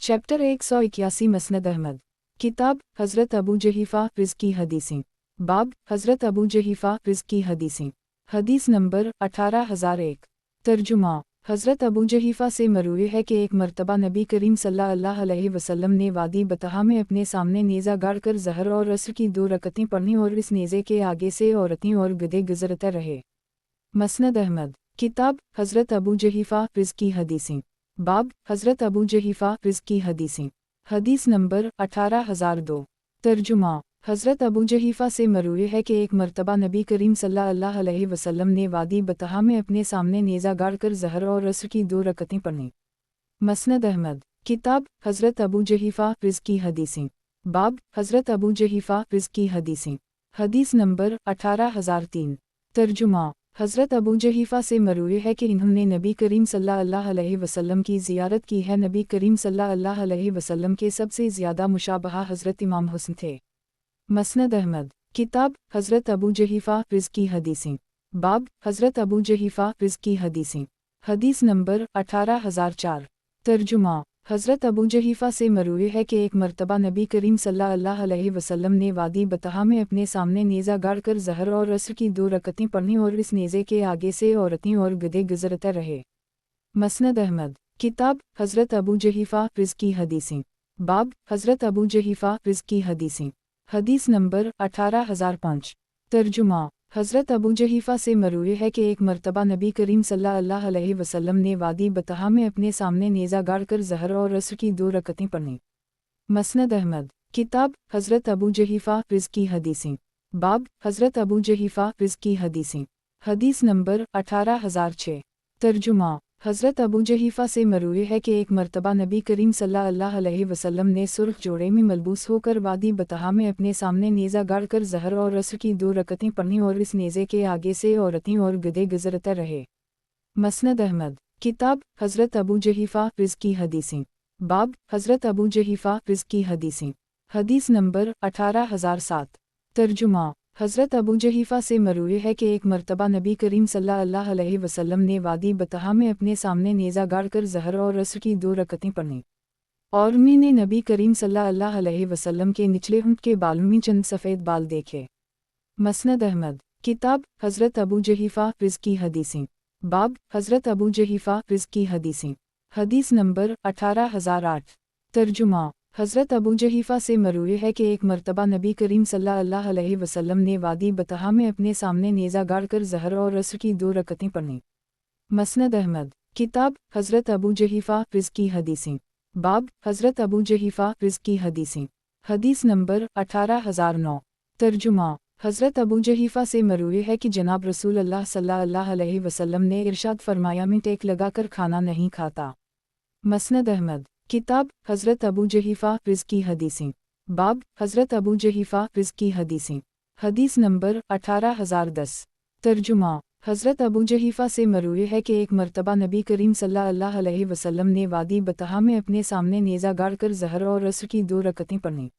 Chapter 181 मसनद Ahmad. किताब हज़रत अबू जहीफ़ा रिज़्की हदीसें। बाब हज़रत अबू जहीफ़ा रिज़्की हदीसें। हदीस नंबर 18001। तर्जुमा। हज़रत अबू जहीफ़ा से मरूए है कि एक मरतबा नबी करीम सल्लल्लाहु अलैहि वसल्लम ने वादी बतहा में अपने सामने नेज़ा गाड़ कर ज़हर और असर की 2 रकअतें पढ़ीं और इस नेज़े के आगे से औरतें और गधे गुज़रते रहे। मसनद अहमद। किताब हज़रत अबू जहीफ़ा रिज़्की हदीसें। बाब हज़रत अबू जहीफ़ा रिज़्की हदीसें। हदीस नंबर 18002। तर्जुमा। हज़रत अबू जहीफ़ा से मरूए है कि एक मरतबा नबी करीम सल्लल्लाहु अलैहि वसल्लम ने वादी बतहा में अपने सामने नेज़ा गाड़ कर ज़हर और असर की 2 रकअतें पढ़ीं। मसनद अहमद। किताब हज़रत अबू जहीफ़ा रिज़्की हदीसें। बाब हज़रत अबू जहीफ़ा रिज़्की हदीसें। हदीस नंबर 18003। तर्जुमा। हज़रत अबू जहीफ़ा से मरूए है कि इन्होंने नबी करीम सल्लल्लाहु अलैहि वसल्लम की ज़ियारत की है। नबी करीम सल्लल्लाहु अलैहि वसल्लम के सबसे ज़्यादा मुशाबहा हज़रत इमाम हुस्न थे। मसनद अहमद। किताब हज़रत अबू जहीफ़ा रिज़्की हदीसें। बाब हज़रत अबू जहीफ़ा रिज़्की हदीसें। हदीस नंबर 18004। तर्जुमा। हज़रत अबू जहीफ़ा से मरूए है कि एक मरतबा नबी करीम सल्लल्लाहु अलैहि वसल्लम ने वादी बतहा में अपने सामने नेज़ा गाड़ कर ज़हर और असर की 2 रकअतें पढ़ीं और इस नेज़े के आगे से औरतें और गधे गुज़रते रहे। मसनद अहमद। किताब हज़रत अबू जहीफ़ा रिज़्की हदीसें। बाब हज़रत अबू जहीफ़ा रिज़्की हदीसें। हदीस नंबर 18005। तर्जुमा। हज़रत अबू जहीफ़ा से मरूए है कि एक मरतबा नबी करीम सल्लल्लाहु अलैहि वसल्लम ने वादी बतहा में अपने सामने नेज़ा गाड़ कर ज़हर और असर की 2 रकअतें पढ़ीं। मसनद अहमद। किताब हज़रत अबू जहीफ़ा रिज़्की हदीसें। बाब हज़रत अबू जहीफ़ा रिज़्की हदीसें। हदीस नंबर 18006। तर्जुमा। हज़रत अबू जहीफ़ा से मरूए है कि एक मरतबा नबी करीम सल्लल्लाहु अलैहि वसल्लम ने सुर्ख जोड़े में मलबूस होकर वादी बतहा में अपने सामने नेज़ा गाड़ कर ज़हर और असर की 2 रकअतें पढ़ीं और इस नेज़े के आगे से औरतें और गधे गुज़रते रहे। मसनद अहमद। किताब हज़रत अबू जहीफ़ा रिज़्की हदीसें। बाब हज़रत अबू जहीफ़ा रिज़्की हदीसें। हदीस नंबर 18007। तर्जुमा। हज़रत अबू जहीफ़ा से मरूए है कि एक मरतबा नबी करीम सल्लल्लाहु अलैहि वसल्लम ने वादी बतहा में अपने सामने नेज़ा गाड़ कर ज़हर और असर की 2 रकअतें पढ़ीं और मैंने नबी करीम सल्लल्लाहु अलैहि वसल्लम के निचले होंठ के बालों में चंद सफ़ेद बाल देखे। मसनद अहमद। किताब हज़रत अबू जहीफ़ा रिज़्की हदीसें। बाब हज़रत अबू जहीफ़ा रिज़्की हदीसें। हदीस नंबर 18008। तर्जुमा। हज़रत अबू जहीफ़ा से मरूए है कि एक मरतबा नबी करीम सल्लल्लाहु अलैहि वसल्लम ने वादी बतहा में अपने सामने नेज़ा गाड़ कर ज़हर और असर की 2 रकअतें पढ़ीं। मसनद अहमद। किताब हज़रत अबू जहीफ़ा रिज़्की हदीसें। बाब हज़रत अबू जहीफ़ा रिज़्की हदीसें। हदीस नंबर 18009। तर्जुमा। हज़रत अबू जहीफ़ा से मरूए है कि जनाब रसूल अल्लाह सल्लल्लाहु अलैहि वसल्लम ने इरशाद फरमाया मैं टेक लगाकर खाना नहीं खाता। मसनद अहमद। किताब हज़रत अबू जहीफ़ा रिज़्की हदीसें। बाब हज़रत अबू जहीफ़ा रिज़्की हदीसें। हदीस नंबर 18010। तर्जुमा। हज़रत अबू जहीफ़ा से मरूए है कि एक मरतबा नबी करीम सल्लल्लाहु अलैहि वसल्लम ने वादी बतहा में अपने सामने नेज़ा गाड़ कर ज़हर और असर की 2 रकअतें पढ़ीं।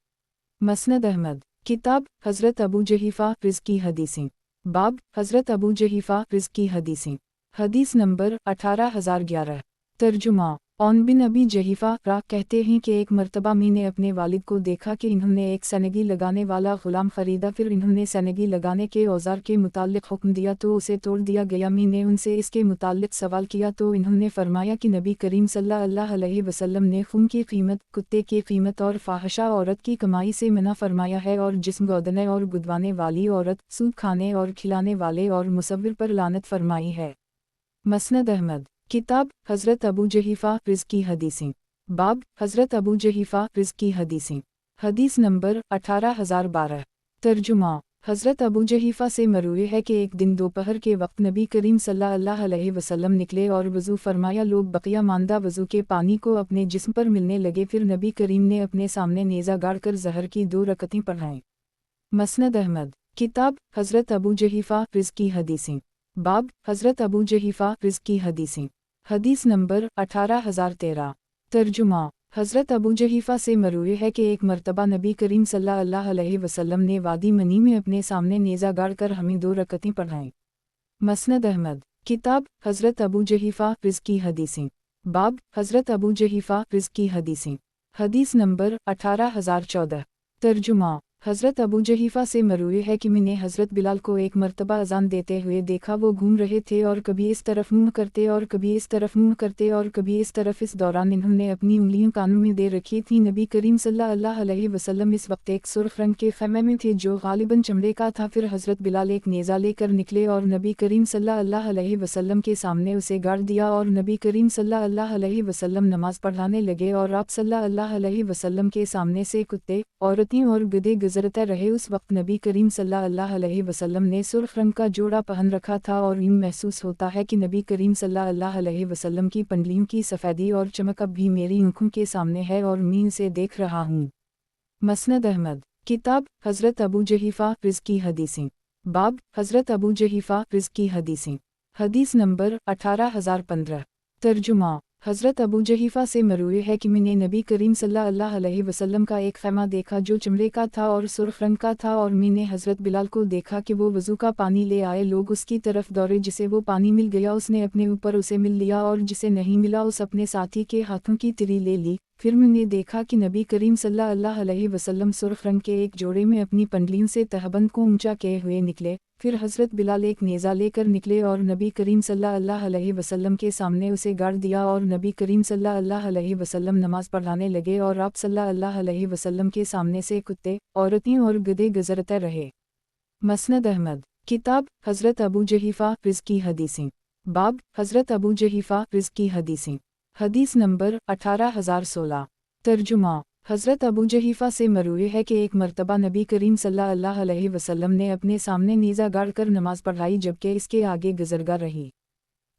मसनद अहमद। किताब हज़रत अबू जहीफ़ा रिज़्की हदीसें। बाब हज़रत अबू जहीफ़ा रिज़्की हदीसें। हदीस नंबर 18011। तर्जुमा। औन बिन अबी जहीफ़ा कहते हैं कि एक मरतबा मैंने अपने वालिद को देखा कि इन्होंने एक सनगी लगाने वाला ग़ुलाम ख़रीदा, फिर इन्होंने सनगी लगाने के औज़ार के मुताल्लिक़ हुक्म दिया तो उसे तोड़ दिया गया। मैंने उनसे इसके मुताल्लिक़ सवाल किया तो इन्होंने फरमाया कि नबी करीम सल्लल्लाहु अलैहि वसल्लम ने खून की कीमत, कुत्ते की कीमत और फ़ाहिशा औरत की कमाई से मना फरमाया है और जिस्म गोदने और गुदवाने वाली औरत, सूद खाने और खिलाने वाले और मुसव्विर पर लानत फरमाई है। मसनद अहमद। किताब हज़रत अबू जहीफ़ा रिज़्की हदीसें। बाब हज़रत अबू जहीफ़ा रिज़्की हदीसें। हदीस नंबर 18012। तर्जुमा। हज़रत अबू जहीफ़ा से मरूए है कि एक दिन दोपहर के वक्त नबी करीम सल्लल्लाहु अलैहि वसल्लम निकले और वज़ू फरमाया। लोग बकिया मानदा वज़ू के पानी को अपने जिस्म पर मिलने लगे। फिर नबी करीम ने अपने सामने नेज़ा गाड़ कर ज़हर की 2 रकअतें पढ़ाईं। मसनद अहमद। किताब हज़रत अबू जहीफ़ा रिज़्की हदीसें। बाब हज़रत अबू जहीफ़ा रिज़्की हदीसें। हदीस नंबर 18013। तर्जुमा। हज़रत अबू जहीफ़ा से मरूए है कि एक मरतबा नबी करीम सल्लल्लाहु अलैहि वसल्लम ने वादी मनी में अपने सामने नेज़ा गाड़ कर हमें 2 रकअतें पढ़ाईं। मसनद अहमद। किताब हज़रत अबू जहीफ़ा रिज़्की हदीसें। बाब हज़रत अबू जहीफ़ा रिज़्की हदीसें। حدیث نمبر 18014 ترجمہ حضرت ابو جحیفہ سے مروی ہے کہ میں نے حضرت بلال کو ایک مرتبہ اذان دیتے ہوئے دیکھا، وہ گھوم رہے تھے اور کبھی اس طرف منہ کرتے اور کبھی اس طرف منہ کرتے اور کبھی اس طرف۔ اس دوران انہوں نے اپنی انگلیاں کانوں میں دے رکھی تھیں۔ نبی کریم صلی اللہ علیہ وسلم اس وقت ایک سرخ رنگ کے خیمے میں تھے جو غالباً چمڑے کا تھا۔ پھر حضرت بلال ایک نیزہ لے کر نکلے اور نبی کریم صلی اللہ علیہ وسلم کے سامنے اسے گاڑ دیا، اور نبی کریم صلی اللہ علیہ وسلم نماز پڑھانے لگے، اور آپ صلی اللہ علیہ وسلم کے سامنے سے کتے، عورتیں اور گدھے گزرتے رہے۔ اس وقت نبی کریم صلی اللہ علیہ وسلم نے سرخ رنگ کا جوڑا پہن رکھا تھا، اور یوں محسوس ہوتا ہے کہ نبی کریم صلی اللہ علیہ وسلم کی پنڈلیوں کی سفیدی اور چمک اب بھی میری آنکھوں کے سامنے ہے اور میں اسے دیکھ رہا ہوں۔ مسند احمد کتاب حضرت ابو جحیفہ رزق کی حدیثیں، باب حضرت ابو جحیفہ رزق کی حدیثیں۔ حدیث نمبر 18015 ترجمہ حضرت ابو جحیفہ سے مروی ہے کہ میں نے نبی کریم صلی اللہ علیہ وسلم کا ایک خیمہ دیکھا جو چمڑے کا تھا اور سرخ رنگ کا تھا، اور میں نے حضرت بلال کو دیکھا کہ وہ وضو کا پانی لے آئے۔ لوگ اس کی طرف دوڑے، جسے وہ پانی مل گیا اس نے اپنے اوپر اسے مل لیا، اور جسے نہیں ملا اس اپنے ساتھی کے ہاتھوں کی تری لے لی۔ پھر میں نے دیکھا کہ نبی کریم صلی اللہ علیہ وسلم سرخ رنگ کے ایک جوڑے میں اپنی پنڈلیوں سے تہبند کو اونچا کیے ہوئے نکلے۔ پھر حضرت بلال ایک نیزہ لے کر نکلے اور نبی کریم صلی اللہ علیہ وسلم کے سامنے اسے گاڑ دیا، اور نبی کریم صلی اللہ علیہ وسلم نماز پڑھانے لگے، اور آپ صلی اللہ علیہ وسلم کے سامنے سے کتے، عورتیں اور گدھے گزرتے رہے۔ مسند احمد کتاب حضرت ابو جحیفہ رزق کی حدیثیں، باب حضرت ابو جحیفہ رزق کی حدیثیں۔ حدیث نمبر 18016 ترجمہ حضرت ابو جحیفہ سے مروی ہے کہ ایک مرتبہ نبی کریم صلی اللہ علیہ وسلم نے اپنے سامنے نیزہ گاڑ کر نماز پڑھائی جبکہ اس کے آگے گزرگاہ رہی۔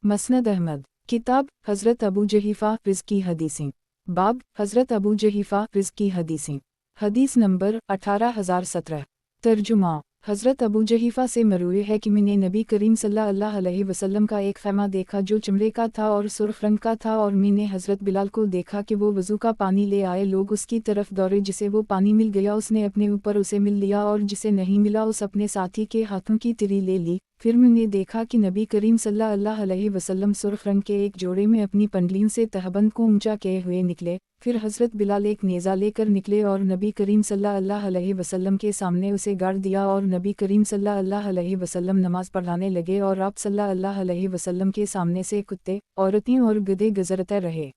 مسند احمد کتاب حضرت ابو جحیفہ رزق کی حدیثیں، باب حضرت ابو جحیفہ رزق کی حدیثیں۔ حدیث نمبر 18017 ترجمہ حضرت ابو جحیفہ سے مروی ہے کہ میں نے نبی کریم صلی اللہ علیہ وسلم کا ایک خیمہ دیکھا جو چمڑے کا تھا اور سرخ رنگ کا تھا، اور میں نے حضرت بلال کو دیکھا کہ وہ وضو کا پانی لے آئے۔ لوگ اس کی طرف دوڑے، جسے وہ پانی مل گیا اس نے اپنے اوپر اسے مل لیا، اور جسے نہیں ملا اس اپنے ساتھی کے ہاتھوں کی تری لے لی۔ پھر میں نے دیکھا کہ نبی کریم صلی اللہ علیہ وسلم سرخ رنگ کے ایک جوڑے میں اپنی پنڈلیوں سے تہبند کو اونچا کیے ہوئے نکلے۔ پھر حضرت بلال ایک نیزہ لے کر نکلے اور نبی کریم صلی اللہ علیہ وسلم کے سامنے اسے گاڑ دیا، اور نبی کریم صلی اللہ علیہ وسلم نماز پڑھانے لگے، اور آپ صلی اللہ علیہ وسلم کے سامنے سے کتے، عورتیں اور گدھے گزرتے رہے۔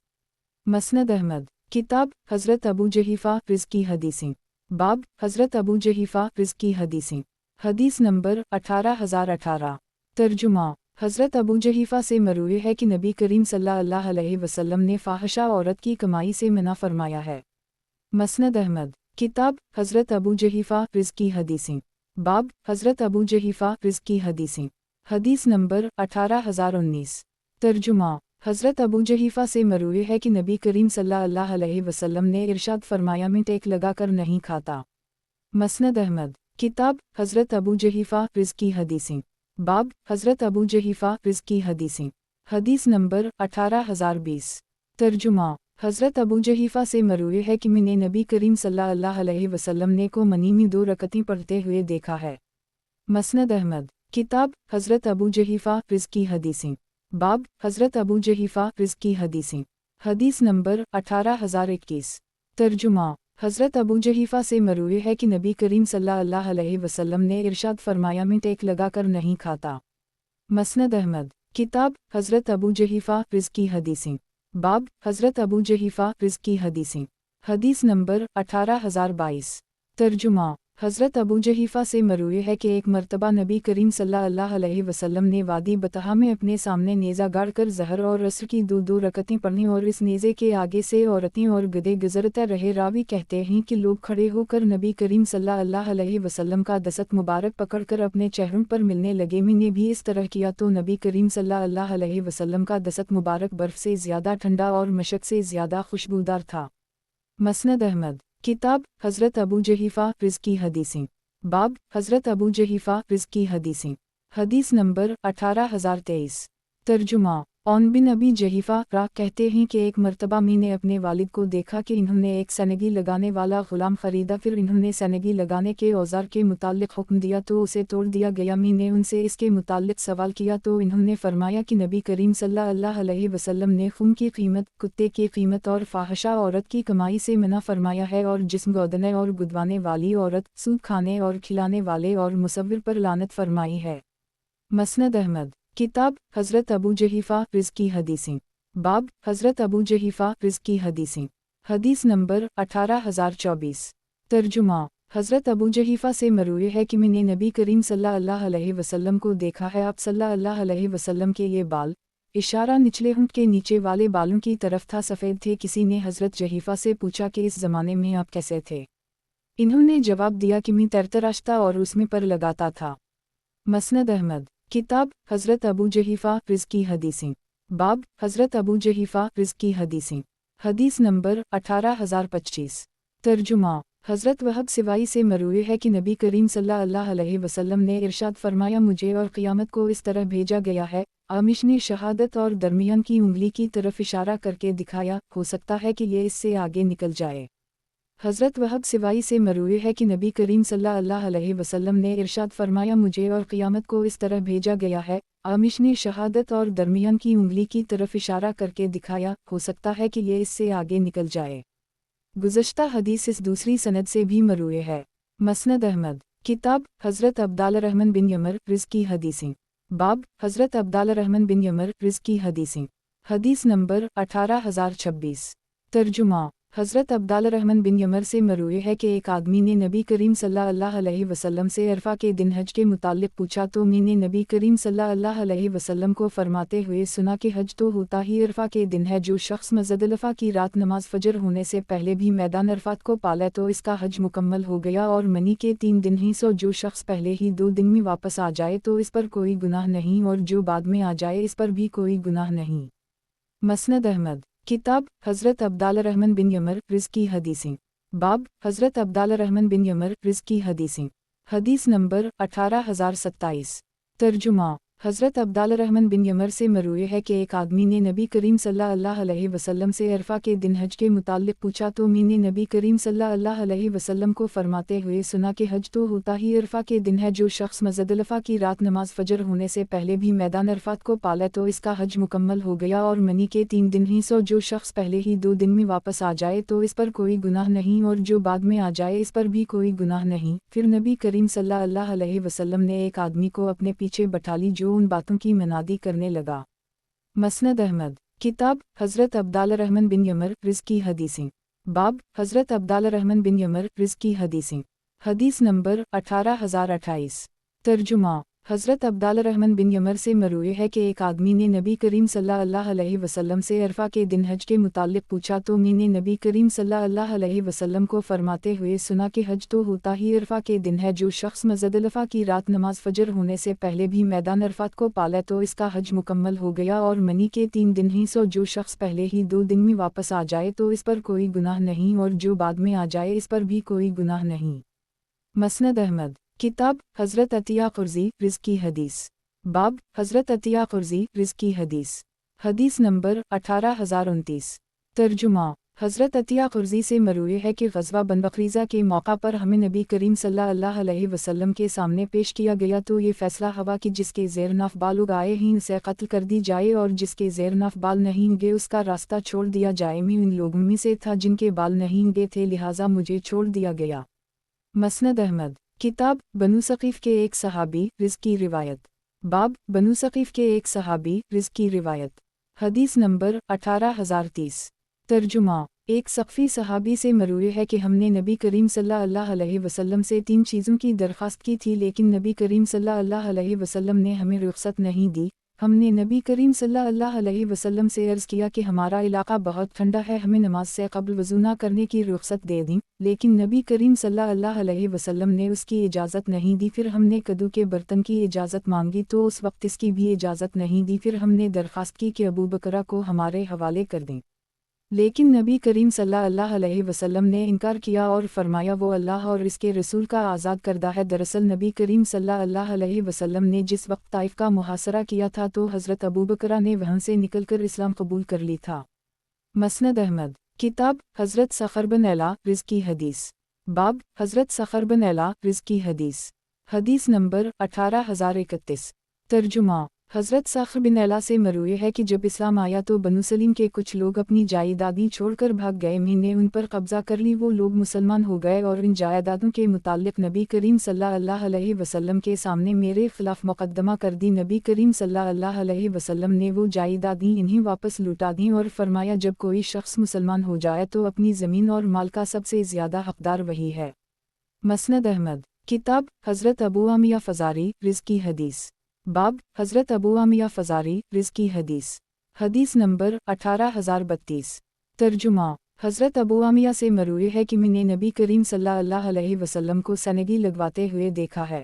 مسند احمد کتاب حضرت ابو جحیفہ رزق کی حدیثیں، باب حضرت ابو جحیفہ رزق کی حدیثیں۔ حدیث نمبر 18018 ترجمہ حضرت ابو جحیفہ سے مروی ہے کہ نبی کریم صلی اللہ علیہ وسلم نے فاحشہ عورت کی کمائی سے منع فرمایا ہے۔ مسند احمد کتاب حضرت ابو جحیفہ رزق کی حدیثیں، باب حضرت ابو جحیفہ رزق کی حدیثیں۔ حدیث نمبر 18019 ترجمہ حضرت ابو جحیفہ سے مروی ہے کہ نبی کریم صلی اللہ علیہ وسلم نے ارشاد فرمایا، میں ٹیک لگا کر نہیں کھاتا۔ مسند احمد کتاب حضرت ابو جحیفہ رزق کی حدیثیں، باب حضرت ابو جحیفہ رزق کی حدیثیں۔ حدیث نمبر 18020 ترجمہ حضرت ابو جحیفہ سے مروی ہے کہ میں نے نبی کریم صلی اللہ علیہ وسلم نے کو منی میں 2 رکعتیں پڑھتے ہوئے دیکھا ہے۔ مسند احمد کتاب حضرت ابو جحیفہ رزق کی حدیثیں، باب حضرت ابو جحیفہ رزق کی حدیثیں۔ حدیث نمبر 18021 ترجمہ حضرت ابو جحیفہ سے مروی ہے کہ نبی کریم صلی اللہ علیہ وسلم نے ارشاد فرمایا، میں ٹیک لگا کر نہیں کھاتا۔ مسند احمد کتاب حضرت ابو جحیفہ رزق کی حدیثیں، باب حضرت ابو جحیفہ رزق کی حدیثیں۔ حدیث نمبر 18022 ترجمہ حضرت ابو جحیفہ سے مروی ہے کہ ایک مرتبہ نبی کریم صلی اللہ علیہ وسلم نے وادی بطحا میں اپنے سامنے نیزہ گاڑ کر ظہر اور عصر کی 2 رکعتیں پڑھیں، اور اس نیزے کے آگے سے عورتیں اور گدھے گزرتے رہے۔ راوی کہتے ہیں کہ لوگ کھڑے ہو کر نبی کریم صلی اللہ علیہ وسلم کا دست مبارک پکڑ کر اپنے چہروں پر ملنے لگے۔ میں نے بھی اس طرح کیا تو نبی کریم صلی اللہ علیہ وسلم کا دست مبارک برف سے زیادہ ٹھنڈا اور مشک سے زیادہ خوشبودار تھا۔ مسند احمد کتاب حضرت ابو جحیفہ رزق کی حدیثیں، باب حضرت ابو جحیفہ رزق کی حدیثیں۔ حدیث نمبر 18023 ترجمہ औन बिन अबी जहीफा रा कहते हैं कि एक मर्तबा मी ने अपने वालिद को देखा कि इन्होंने एक सनगी लगाने वाला गुलाम खरीदा, फिर इन्होंने सनगी लगाने के औजार के मुतालिक हुक्म दिया तो उसे तोड़ दिया गया। मी ने उनसे इसके मुतालिक सवाल किया तो इन्होंने फरमाया कि नबी करीम सल्लल्लाहु अलैहि वसल्लम ने खून की कीमत, कुत्ते की कीमत और फाहशा औरत की कमाई से मना फरमाया है, और जिस्म गोदने और गुदवाने वाली औरत, सूद खाने और खिलाने वाले और मुसव्विर पर लानत फरमाई है। मसनद अहमद किताब हज़रत अबू जहीफ़ा रिज़्की हदीसें। बाब हज़रत अबू जहीफ़ा रिज़्की हदीसें। हदीस नंबर 18024। तर्जुमा हज़रत अबू जहीफ़ा से मरूए है कि मैंने नबी करीम सल्लल्लाहु अलैहि वसल्लम को देखा है। आप सल्लल्लाहु अलैहि वसल्लम के ये बाल, इशारा निचले होंठ के नीचे वाले बालों की तरफ था, सफ़ेद थे। किसी ने हज़रत जहीफ़ा से पूछा कि इस ज़माने में आप कैसे थे? इन्होंने जवाब दिया कि मैं तरतराशता और उसमें पर लगाता था। मसनद अहमद किताब हज़रत अबू जहीफ़ा रिज़्की हदीसें। बाब हज़रत अबू जहीफ़ा रिज़्की हदीसें। हदीस नंबर 18025। तर्जुमा हज़रत वहब सिवाई से मरूए है कि नबी करीम सल्लल्लाहु अलैहि वसल्लम ने इरशाद फरमाया, मुझे और क़यामत को इस तरह भेजा गया है। आमिश ने शहादत और दरमियान की उंगली की तरफ इशारा करके दिखाया, हो सकता है कि ये इससे आगे निकल जाए। हज़रत वहब सिवाई से मरूए है कि नबी करीम सल्लल्लाहु अलैहि वसल्लम ने इरशाद फरमाया, मुझे और क़यामत को इस तरह भेजा गया है। आमिश ने शहादत और दरमियान की उंगली की तरफ इशारा करके दिखाया, हो सकता है कि ये इससे आगे निकल जाए। गुज़श्ता हदीस इस दूसरी सनद से भी मरूए है। मसनद अहमद किताब हज़रत अब्दाल रहमान बिन यमर रिज़्की हदीसें। बाब हज़रत अब्दाल रहमान बिन यमर रिज़्की हदीसें। हदीस नंबर 18026। तर्जुमा हज़रत अब्दाल रहमान बिन यमर से मरूए है कि एक आदमी ने नबी करीम सल्लल्लाहु अलैहि वसल्लम से अरफा के दिन हज के मुतालिक पूछा तो मैंने नबी करीम सल्लल्लाहु अलैहि वसल्लम को फरमाते हुए सुना कि हज तो होता ही अरफा के दिन है। जो शख्स मज़दलफ़ा की रात नमाज फजर होने से पहले भी मैदान अरफात को पाले तो इसका हज मुकम्मल हो गया, और मनी के 3 दिन ही सो जो शख्स पहले ही 2 दिन में वापस आ जाए तो इस पर कोई गुनाह नहीं, और जो बाद में आ जाए इस पर भी कोई गुनाह नहीं। मसनद अहमद किताब हज़रत अब्दाल रहमान बिन यमर रिज़्की हदीसें। बाब हज़रत अब्दाल रहमान बिन यमर रिज़्की हदीसें। हदीस नंबर 18027। तर्जुमा हज़रत अब्दाल रहमान बिन यमर से मरूए है कि एक आदमी ने नबी करीम सल्लल्लाहु अलैहि वसल्लम से अरफा के दिन हज के मुतालिक पूछा तो मैंने नबी करीम सल्लल्लाहु अलैहि वसल्लम को फरमाते हुए सुना कि हज तो होता ही अरफा के दिन है। जो शख्स मज़दलफ़ा की रात नमाज फजर होने से पहले भी मैदान अरफात को पाले तो इसका हज मुकम्मल हो गया, और मनी के 3 दिन ही सो जो शख्स पहले ही 2 दिन में वापस आ जाए तो इस पर कोई गुनाह नहीं, और जो बाद में आ जाए इस पर भी कोई गुनाह नहीं। फिर नबी करीम सल्लल्लाहु अलैहि वसल्लम ने एक आदमी को अपने पीछे बैठा ली जो उन बातों की मनादी करने लगा। मसनद अहमद किताब हज़रत अब्दाल रहमान बिन यमर रिज़्की हदीसें। बाब हज़रत अब्दाल रहमान बिन यमर रिज़्की हदीसें। हदीस नंबर 18028। तर्जुमा हज़रत अब्दाल रहमान बिन यमर से मरूए है कि एक आदमी ने नबी करीम सल्लल्लाहु अलैहि वसल्लम से अरफा के दिन हज के मुतालिक पूछा तो मैंने नबी करीम सल्लल्लाहु अलैहि वसल्लम को फरमाते हुए सुना कि हज तो होता ही अरफा के दिन है। जो शख्स मज़दलफ़ा की रात नमाज फजर होने से पहले भी मैदान अरफात को पाले तो इसका हज मुकम्मल हो गया, और मनी के 3 दिन ही सो जो शख्स पहले ही 2 दिन में वापस आ जाए तो इस पर कोई गुनाह नहीं, और जो बाद में आ जाए इस पर भी कोई गुनाह नहीं। मसनद अहमद किताब हज़रत अतिया क़ुरज़ी रिज़्की हदीस। बाब हज़रत अतिया क़ुरज़ी रिज़्की हदीस। हदीस नंबर 18029। तर्जुमा हज़रत अतिया क़ुरज़ी से मरूए है कि ग़ज़वा बनबक़रीज़ा के मौका पर हमें नबी करीम सल्लल्लाहु अलैहि वसल्लम के सामने पेश किया गया तो ये फ़ैसला हुआ कि जिसके ज़ेर नाफ़ बाल उगाए हैं उसे कत्ल कर दी जाए, और जिसके ज़ेर नाफ़ बाल नहीं उगे उसका रास्ता छोड़ दिया जाए। मैं उन लोगों में से था जिनके बाल नहीं उगे थे, लिहाजा मुझे छोड़ दिया गया। मसनद अहमद किताब बनु सक़ीफ़ के एक सहाबी रिज़्की रिवायत। बाब बनु सक़ीफ़ के एक सहाबी रिज़्की रिवायत। हदीस नंबर 18030। तर्जुमा एक सक़फ़ी सहाबी से मरूए है कि हमने नबी करीम सल्लल्लाहु अलैहि वसल्लम से 3 चीज़ों की दरख्वास्त की थी, लेकिन नबी करीम सल्लल्लाहु अलैहि वसल्लम ने हमें रुख़्सत नहीं दी। हमने नबी करीम सल्लल्लाहु अलैहि वसल्लम से अर्ज़ किया कि हमारा इलाका बहुत ठंडा है, हमें नमाज से क़ब्ल वज़ू न करने की रुख़्सत दे दी, लेकिन नबी करीम सल्लल्लाहु अलैहि वसल्लम ने उसकी इजाज़त नहीं दी। फिर हमने कदू के बर्तन की इजाज़त मांगी तो उस वक्त इसकी भी इजाज़त नहीं दी। फिर हमने दरख्वास्त की कि अबू बकरा को हमारे हवाले कर दें। لیکن نبی کریم صلی اللہ علیہ وسلم نے انکار کیا اور فرمایا وہ اللہ اور اس کے رسول کا آزاد کردہ ہے۔ دراصل نبی کریم صلی اللہ علیہ وسلم نے جس وقت طائف کا محاصرہ کیا تھا تو حضرت ابوبکر نے وہاں سے نکل کر اسلام قبول کر لی تھا۔ مسند احمد کتاب حضرت صخر بن علا رزق کی حدیث باب حضرت صخر بن علا رزق کی حدیث حدیث نمبر 18031 ترجمہ حضرت صخر بن علا سے مروی ہے کہ جب اسلام آیا تو بنو سلیم کے کچھ لوگ اپنی جائیدادیں چھوڑ کر بھاگ گئے۔ میں نے ان پر قبضہ کر لی، وہ لوگ مسلمان ہو گئے اور ان جائیدادوں کے متعلق نبی کریم صلی اللہ علیہ وسلم کے سامنے میرے خلاف مقدمہ کر دی۔ نبی کریم صلی اللہ علیہ وسلم نے وہ جائیدادیں انہیں واپس لوٹا دیں اور فرمایا جب کوئی شخص مسلمان ہو جائے تو اپنی زمین اور مال کا سب سے زیادہ حقدار وہی ہے۔ مسند احمد کتاب حضرت ابو عامیہ فزاری رزق کی حدیث باب حضرت ابو عامیہ فزاری رزق کی حدیث حدیث نمبر 18032 ترجمہ حضرت ابو عامیہ سے مروی ہے کہ میں نے نبی کریم صلی اللہ علیہ وسلم کو سنگی لگواتے ہوئے دیکھا ہے۔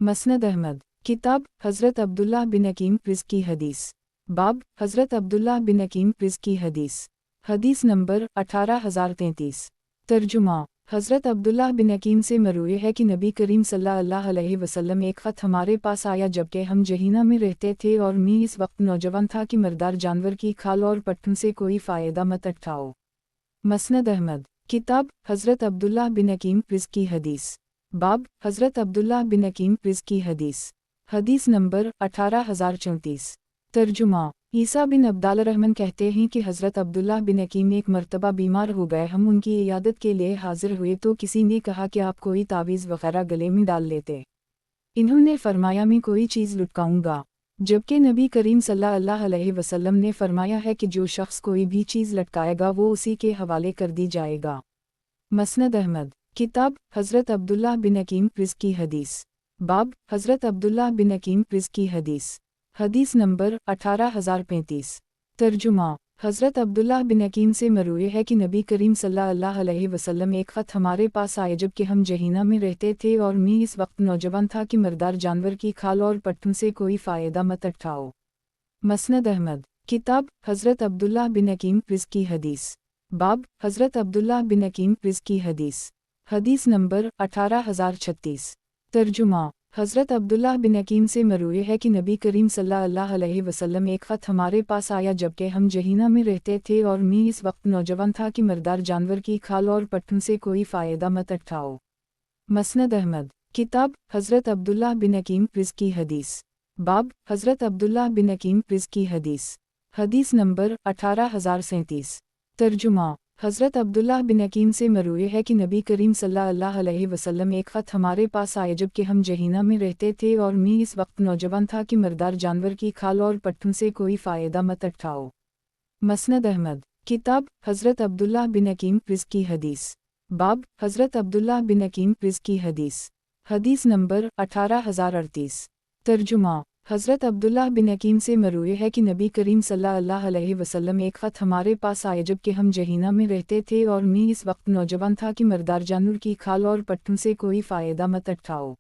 مسند احمد کتاب حضرت عبداللہ بن حکیم رزق کی حدیث باب حضرت عبداللہ بن حکیم رزق کی حدیث حدیث نمبر 18033 ترجمہ حضرت عبداللہ بن حکیم سے مروی ہے کہ نبی کریم صلی اللہ علیہ وسلم ایک خط ہمارے پاس آیا جبکہ ہم جہینہ میں رہتے تھے اور میں اس وقت نوجوان تھا کہ مردار جانور کی کھال اور پٹھوں سے کوئی فائدہ مت اٹھاؤ۔ مسند احمد کتاب حضرت عبداللہ بن حکیم رزق کی حدیث باب حضرت عبداللہ بن حکیم رزق کی حدیث حدیث نمبر 18034 ترجمہ عیسیٰ بن عبدالرحمن کہتے ہیں کہ حضرت عبداللہ بن حکیم ایک مرتبہ بیمار ہو گئے، ہم ان کی عیادت کے لیے حاضر ہوئے تو کسی نے کہا کہ آپ کوئی تعویذ وغیرہ گلے میں ڈال لیتے۔ انہوں نے فرمایا میں کوئی چیز لٹکاؤں گا، جبکہ نبی کریم صلی اللہ علیہ وسلم نے فرمایا ہے کہ جو شخص کوئی بھی چیز لٹکائے گا وہ اسی کے حوالے کر دی جائے گا۔ مسند احمد کتاب حضرت عبداللہ بن حکیم رزق کی حدیث باب حضرت عبداللہ بن حکیم رزق کی حدیث حدیث نمبر 18035 ترجمہ حضرت عبداللہ بن حکیم سے مروی ہے کہ نبی کریم صلی اللہ علیہ وسلم ایک خط ہمارے پاس آئے جبکہ ہم جہینہ میں رہتے تھے اور میں اس وقت نوجوان تھا کہ مردار جانور کی کھال اور پٹھوں سے کوئی فائدہ مت اٹھاؤ۔ مسند احمد کتاب حضرت عبداللہ بن حکیم رزق کی حدیث باب حضرت عبداللہ بن حکیم رزق کی حدیث حدیث نمبر 18036 ترجمہ حضرت عبداللہ بن حکیم سے مروی ہے کہ نبی کریم صلی اللہ علیہ وسلم ایک خط ہمارے پاس آیا جبکہ ہم جہینہ میں رہتے تھے اور میں اس وقت نوجوان تھا کہ مردار جانور کی کھال اور پٹھوں سے کوئی فائدہ مت اٹھاؤ۔ مسند احمد کتاب حضرت عبداللہ بن حکیم رزق کی حدیث باب حضرت عبداللہ بن حکیم رزق کی حدیث حدیث نمبر 18037 ترجمہ حضرت عبداللہ بن حکیم سے مروی ہے کہ نبی کریم صلی اللہ علیہ وسلم ایک خط ہمارے پاس آئے جبکہ ہم جہینہ میں رہتے تھے اور میں اس وقت نوجوان تھا کہ مردار جانور کی کھال اور پٹھوں سے کوئی فائدہ مت اٹھاؤ۔ مسند احمد کتاب حضرت عبداللہ بن حکیم رزق کی حدیث باب حضرت عبداللہ بن حکیم رزق کی حدیث حدیث نمبر 18038 ترجمہ حضرت عبداللہ بن حکیم سے مروی ہے کہ نبی کریم صلی اللہ علیہ وسلم ایک خط ہمارے پاس آئے جبکہ ہم جہینہ میں رہتے تھے اور میں اس وقت نوجوان تھا کہ مردار جانور کی کھال اور پٹھوں سے کوئی فائدہ مت اٹھاؤ۔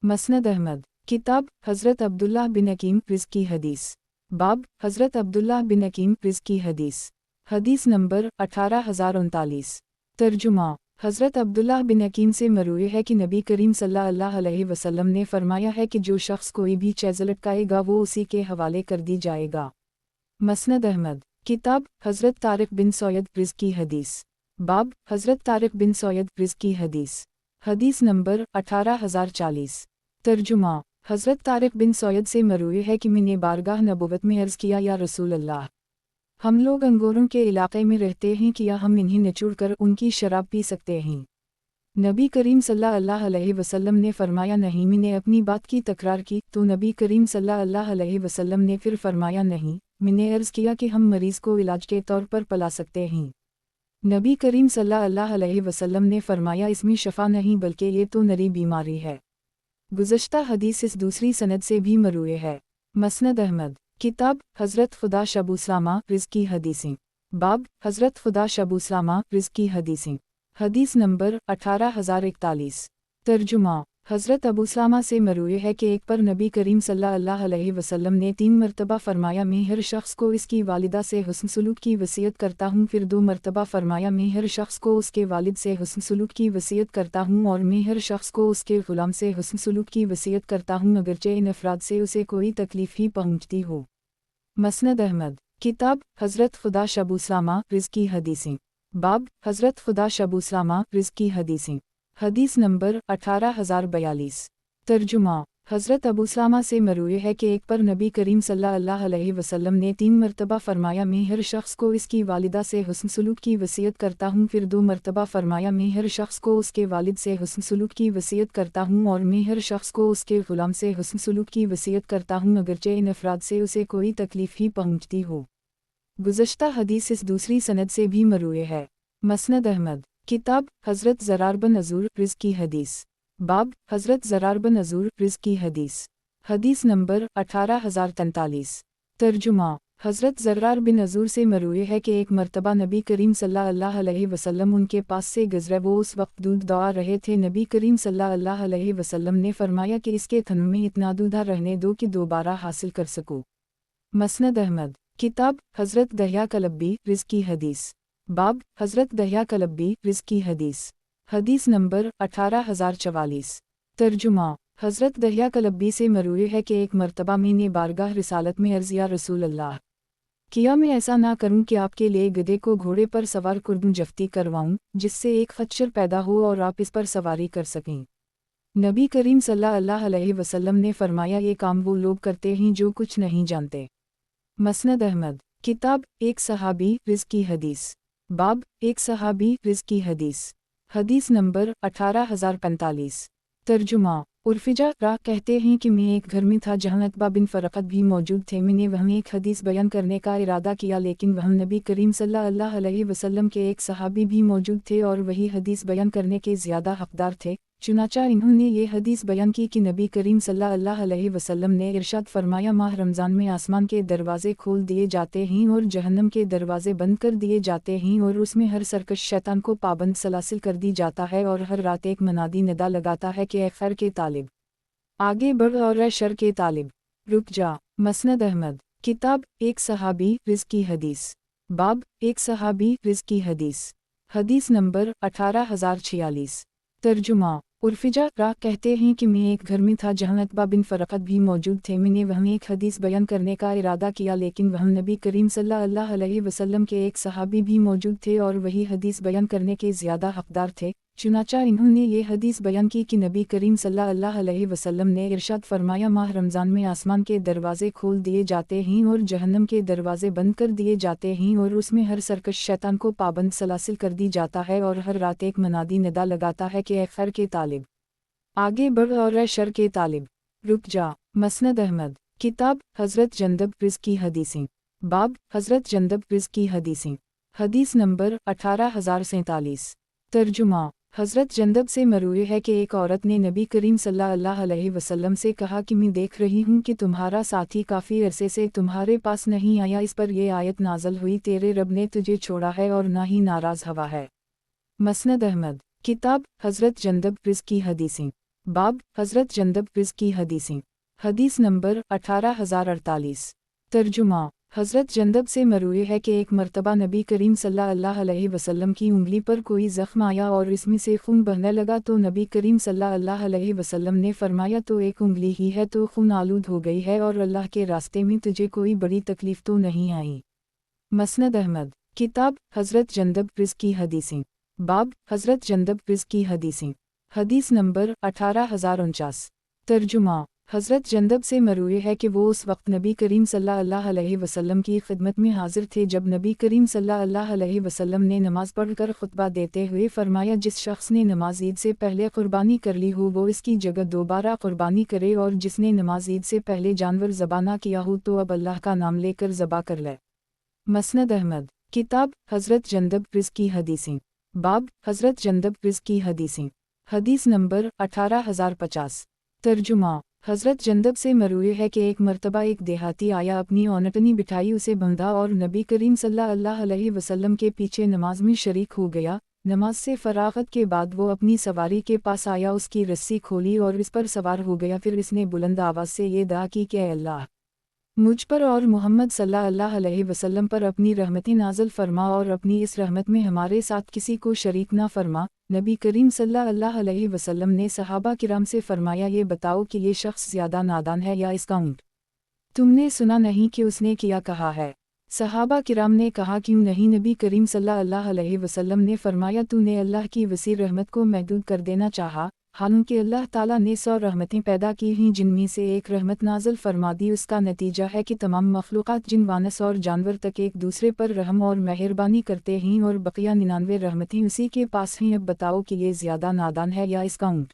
مسند احمد کتاب حضرت عبداللہ بن حکیم رزق کی حدیث باب حضرت عبداللہ بن حکیم رزق کی حدیث حدیث نمبر 18039 ترجمہ حضرت عبداللہ بن حکیم سے مروی ہے کہ نبی کریم صلی اللہ علیہ وسلم نے فرمایا ہے کہ جو شخص کوئی بھی چیز لٹکائے گا وہ اسی کے حوالے کر دی جائے گا۔ مسند احمد کتاب حضرت طارق بن سوید رزق کی حدیث باب حضرت طارق بن سوید رزق کی حدیث حدیث نمبر 18040 ترجمہ حضرت طارق بن سوید سے مروی ہے کہ میں نے بارگاہ نبوت میں عرض کیا یا رسول اللہ، ہم لوگ انگوروں کے علاقے میں رہتے ہیں، کیا ہم انہیں نچوڑ کر ان کی شراب پی سکتے ہیں؟ نبی کریم صلی اللہ علیہ وسلم نے فرمایا نہیں۔ میں نے اپنی بات کی تکرار کی تو نبی کریم صلی اللہ علیہ وسلم نے پھر فرمایا نہیں۔ میں نے عرض کیا کہ ہم مریض کو علاج کے طور پر پلا سکتے ہیں۔ نبی کریم صلی اللہ علیہ وسلم نے فرمایا اس میں شفا نہیں بلکہ یہ تو نری بیماری ہے۔ گزشتہ حدیث اس دوسری سند سے بھی مروی ہے۔ مسند احمد کتاب حضرت خدا شبو سلامہ رزق کی حدیثیں باب حضرت خدا شبو سلامہ رزق کی حدیثیں حدیث نمبر 18041 ترجمہ حضرت ابو سلامہ سے مروی ہے کہ ایک پر نبی کریم صلی اللہ علیہ وسلم نے 3 مرتبہ فرمایا میں ہر شخص کو اس کی والدہ سے حسن سلوک کی وصیت کرتا ہوں، پھر 2 مرتبہ فرمایا میں ہر شخص کو اس کے والد سے حسن سلوک کی وصیت کرتا ہوں، اور میں ہر شخص کو اس کے غلام سے حسن سلوک کی وصیت کرتا ہوں اگرچہ ان افراد سے اسے کوئی تکلیف ہی پہنچتی ہو۔ مسند احمد، کتاب حضرت خدا ابو سلامہ رزق کی حدیثیں، باب حضرت خدا ابو سلامہ رزق کی حدیثیں، حدیث نمبر 18042۔ ترجمہ، حضرت ابو سلامہ سے مروی ہے کہ ایک پر نبی کریم صلی اللہ علیہ وسلم نے 3 مرتبہ فرمایا میں ہر شخص کو اس کی والدہ سے حسن سلوک کی وصیت کرتا ہوں، پھر 2 مرتبہ فرمایا میں ہر شخص کو اس کے والد سے حسن سلوک کی وصیت کرتا ہوں، اور میں ہر شخص کو اس کے غلام سے حسن سلوک کی وصیت کرتا ہوں اگرچہ ان افراد سے اسے کوئی تکلیف ہی پہنچتی ہو۔ گزشتہ حدیث اس دوسری سند سے بھی مروی ہے۔ مسند احمد، کتاب حضرت زرار بن عزور رزق کی حدیث، باب حضرت زرار بن عزور رزق کی حدیث، حدیث نمبر 18043۔ ترجمہ، حضرت زرار بن عزور سے مروی ہے کہ ایک مرتبہ نبی کریم صلی اللہ علیہ وسلم ان کے پاس سے گزرے، وہ اس وقت دودھ دوڑا رہے تھے۔ نبی کریم صلی اللہ علیہ وسلم نے فرمایا کہ اس کے تھنوں میں اتنا دودھ رہنے دو کہ دوبارہ حاصل کر سکو۔ مسند احمد، کتاب حضرت دہیا کلبی رزق کی حدیث، باب حضرت دہیا کلبی رزق کی حدیث، حدیث نمبر 18044۔ ترجمہ، حضرت دہیا کلبی سے مروی ہے کہ ایک مرتبہ میں نے بارگاہ رسالت میں عرض یا رسول اللہ، کیا میں ایسا نہ کروں کہ آپ کے لیے گدھے کو گھوڑے پر سوار کردوں جفتی کرواؤں جس سے ایک خچر پیدا ہو اور آپ اس پر سواری کر سکیں؟ نبی کریم صلی اللہ علیہ وسلم نے فرمایا یہ کام وہ لوگ کرتے ہیں جو کچھ نہیں جانتے۔ مسند احمد، کتاب ایک صحابی رزق کی حدیث، باب ایک صحابی رزق کی حدیث، حدیث نمبر 18045۔ ترجمہ، عرفجہ راہ کہتے ہیں کہ میں ایک گھر میں تھا جہاں عتبہ بن فرقت بھی موجود تھے۔ میں نے وہاں ایک حدیث بیان کرنے کا ارادہ کیا، لیکن وہاں نبی کریم صلی اللہ علیہ وسلم کے ایک صحابی بھی موجود تھے اور وہی حدیث بیان کرنے کے زیادہ حقدار تھے، چنانچہ انہوں نے یہ حدیث بیان کی کہ نبی کریم صلی اللہ علیہ وسلم نے ارشاد فرمایا ماہ رمضان میں آسمان کے دروازے کھول دیے جاتے ہیں اور جہنم کے دروازے بند کر دیے جاتے ہیں، اور اس میں ہر سرکش شیطان کو پابند سلاسل کر دی جاتا ہے، اور ہر رات ایک منادی ندا لگاتا ہے کہ اے خیر کے طالب آگے بڑھ اور اے شر کے طالب رک جا۔ مسند احمد، کتاب ایک صحابی رزق کی حدیث، باب ایک صحابی رزق کی حدیث، حدیث نمبر 18046۔ ترجمہ، عرفجہ راہ کہتے ہیں کہ میں ایک گھر میں تھا جہاں عتبہ بن فرقت بھی موجود تھے۔ میں نے وہاں ایک حدیث بیان کرنے کا ارادہ کیا، لیکن وہاں نبی کریم صلی اللہ علیہ وسلم کے ایک صحابی بھی موجود تھے اور وہی حدیث بیان کرنے کے زیادہ حقدار تھے، چنانچہ انہوں نے یہ حدیث بیان کی کہ نبی کریم صلی اللہ علیہ وسلم نے ارشاد فرمایا ماہ رمضان میں آسمان کے دروازے کھول دیے جاتے ہیں اور جہنم کے دروازے بند کر دیے جاتے ہیں، اور اس میں ہر سرکش شیطان کو پابند سلاسل کر دی جاتا ہے، اور ہر رات ایک منادی ندا لگاتا ہے کہ اے خیر کے طالب آگے بڑھ اور اے شر کے طالب رک جا۔ مسند احمد، کتاب حضرت جندب رزق کی حدیثیں، باب حضرت جندب رزق کی حدیثیں، حدیث نمبر 18047۔ ترجمہ، حضرت جندب سے مروی ہے کہ ایک عورت نے نبی کریم صلی اللہ علیہ وسلم سے کہا کہ میں دیکھ رہی ہوں کہ تمہارا ساتھی کافی عرصے سے تمہارے پاس نہیں آیا، اس پر یہ آیت نازل ہوئی تیرے رب نے تجھے چھوڑا ہے اور نہ ہی ناراض ہوا ہے۔ مسند احمد، کتاب حضرت جندب رزق کی حدیثیں، باب حضرت جندب رزق کی حدیثیں، حدیث نمبر 18048۔ ترجمہ، حضرت جندب سے مروی ہے کہ ایک مرتبہ نبی کریم صلی اللہ علیہ وسلم کی انگلی پر کوئی زخم آیا اور اس میں سے خون بہنے لگا، تو نبی کریم صلی اللہ علیہ وسلم نے فرمایا تو ایک انگلی ہی ہے تو خون آلود ہو گئی ہے، اور اللہ کے راستے میں تجھے کوئی بڑی تکلیف تو نہیں آئی۔ مسند احمد، کتاب حضرت جندب رزق کی حدیثیں، باب حضرت جندب رزق کی حدیثیں، حدیث نمبر 18049۔ ترجمہ، حضرت جندب سے مروی ہے کہ وہ اس وقت نبی کریم صلی اللہ علیہ وسلم کی خدمت میں حاضر تھے جب نبی کریم صلی اللہ علیہ وسلم نے نماز پڑھ کر خطبہ دیتے ہوئے فرمایا جس شخص نے نماز عید سے پہلے قربانی کر لی ہو وہ اس کی جگہ دوبارہ قربانی کرے، اور جس نے نماز عید سے پہلے جانور ذبح نہ کیا ہو تو اب اللہ کا نام لے کر ذبح کر لے۔ مسند احمد، کتاب حضرت جندب رزق کی حدیثیں، باب حضرت جندب رزق کی حدیثیں، حدیث نمبر 18050۔ ترجمہ، حضرت جندب سے مروی ہے کہ ایک مرتبہ ایک دیہاتی آیا، اپنی اونٹنی بٹھائی، اسے بندھا اور نبی کریم صلی اللہ علیہ وسلم کے پیچھے نماز میں شریک ہو گیا۔ नमाज से फरागत के बाद वो अपनी सवारी के पास आया, उसकी रस्सी खोली और इस पर सवार हो गया। फिर इसने बुलंद आवाज़ से ये दुआ की कि अल्लाह मुझ पर और मोहम्मद सल्लल्लाहु अलैहि वसल्लम पर अपनी रहमतें नाज़िल फरमा और अपनी इस रहमत में हमारे साथ किसी को शरीक ना फरमा। नबी करीम सल्लल्लाहु अलैहि वसल्लम ने सहाबा किराम से फरमाया, ये बताओ कि ये शख्स ज़्यादा नादान है या इसका ऊँट? तुमने सुना नहीं कि उसने क्या कहा है? सहाबा किराम ने कहा, क्यों नहीं? नबी करीम सल्लल्लाहु अलैहि वसल्लम ने फरमाया, तूने अल्लाह की वसी रहमत को महदूद कर देना चाहा। हालांकि अल्लाह ताला ने 100 रहमतें पैदा की हैं, जिनमें से एक रहमत नाज़िल फरमा दी। उसका नतीजा है कि तमाम मखलूक़ात जिन वानस और जानवर तक एक दूसरे पर रहम और मेहरबानी करते हैं और बकिया 99 रहमतें उसी के पास हैं। अब बताओ कि ये ज़्यादा नादान है या इसका ऊँट?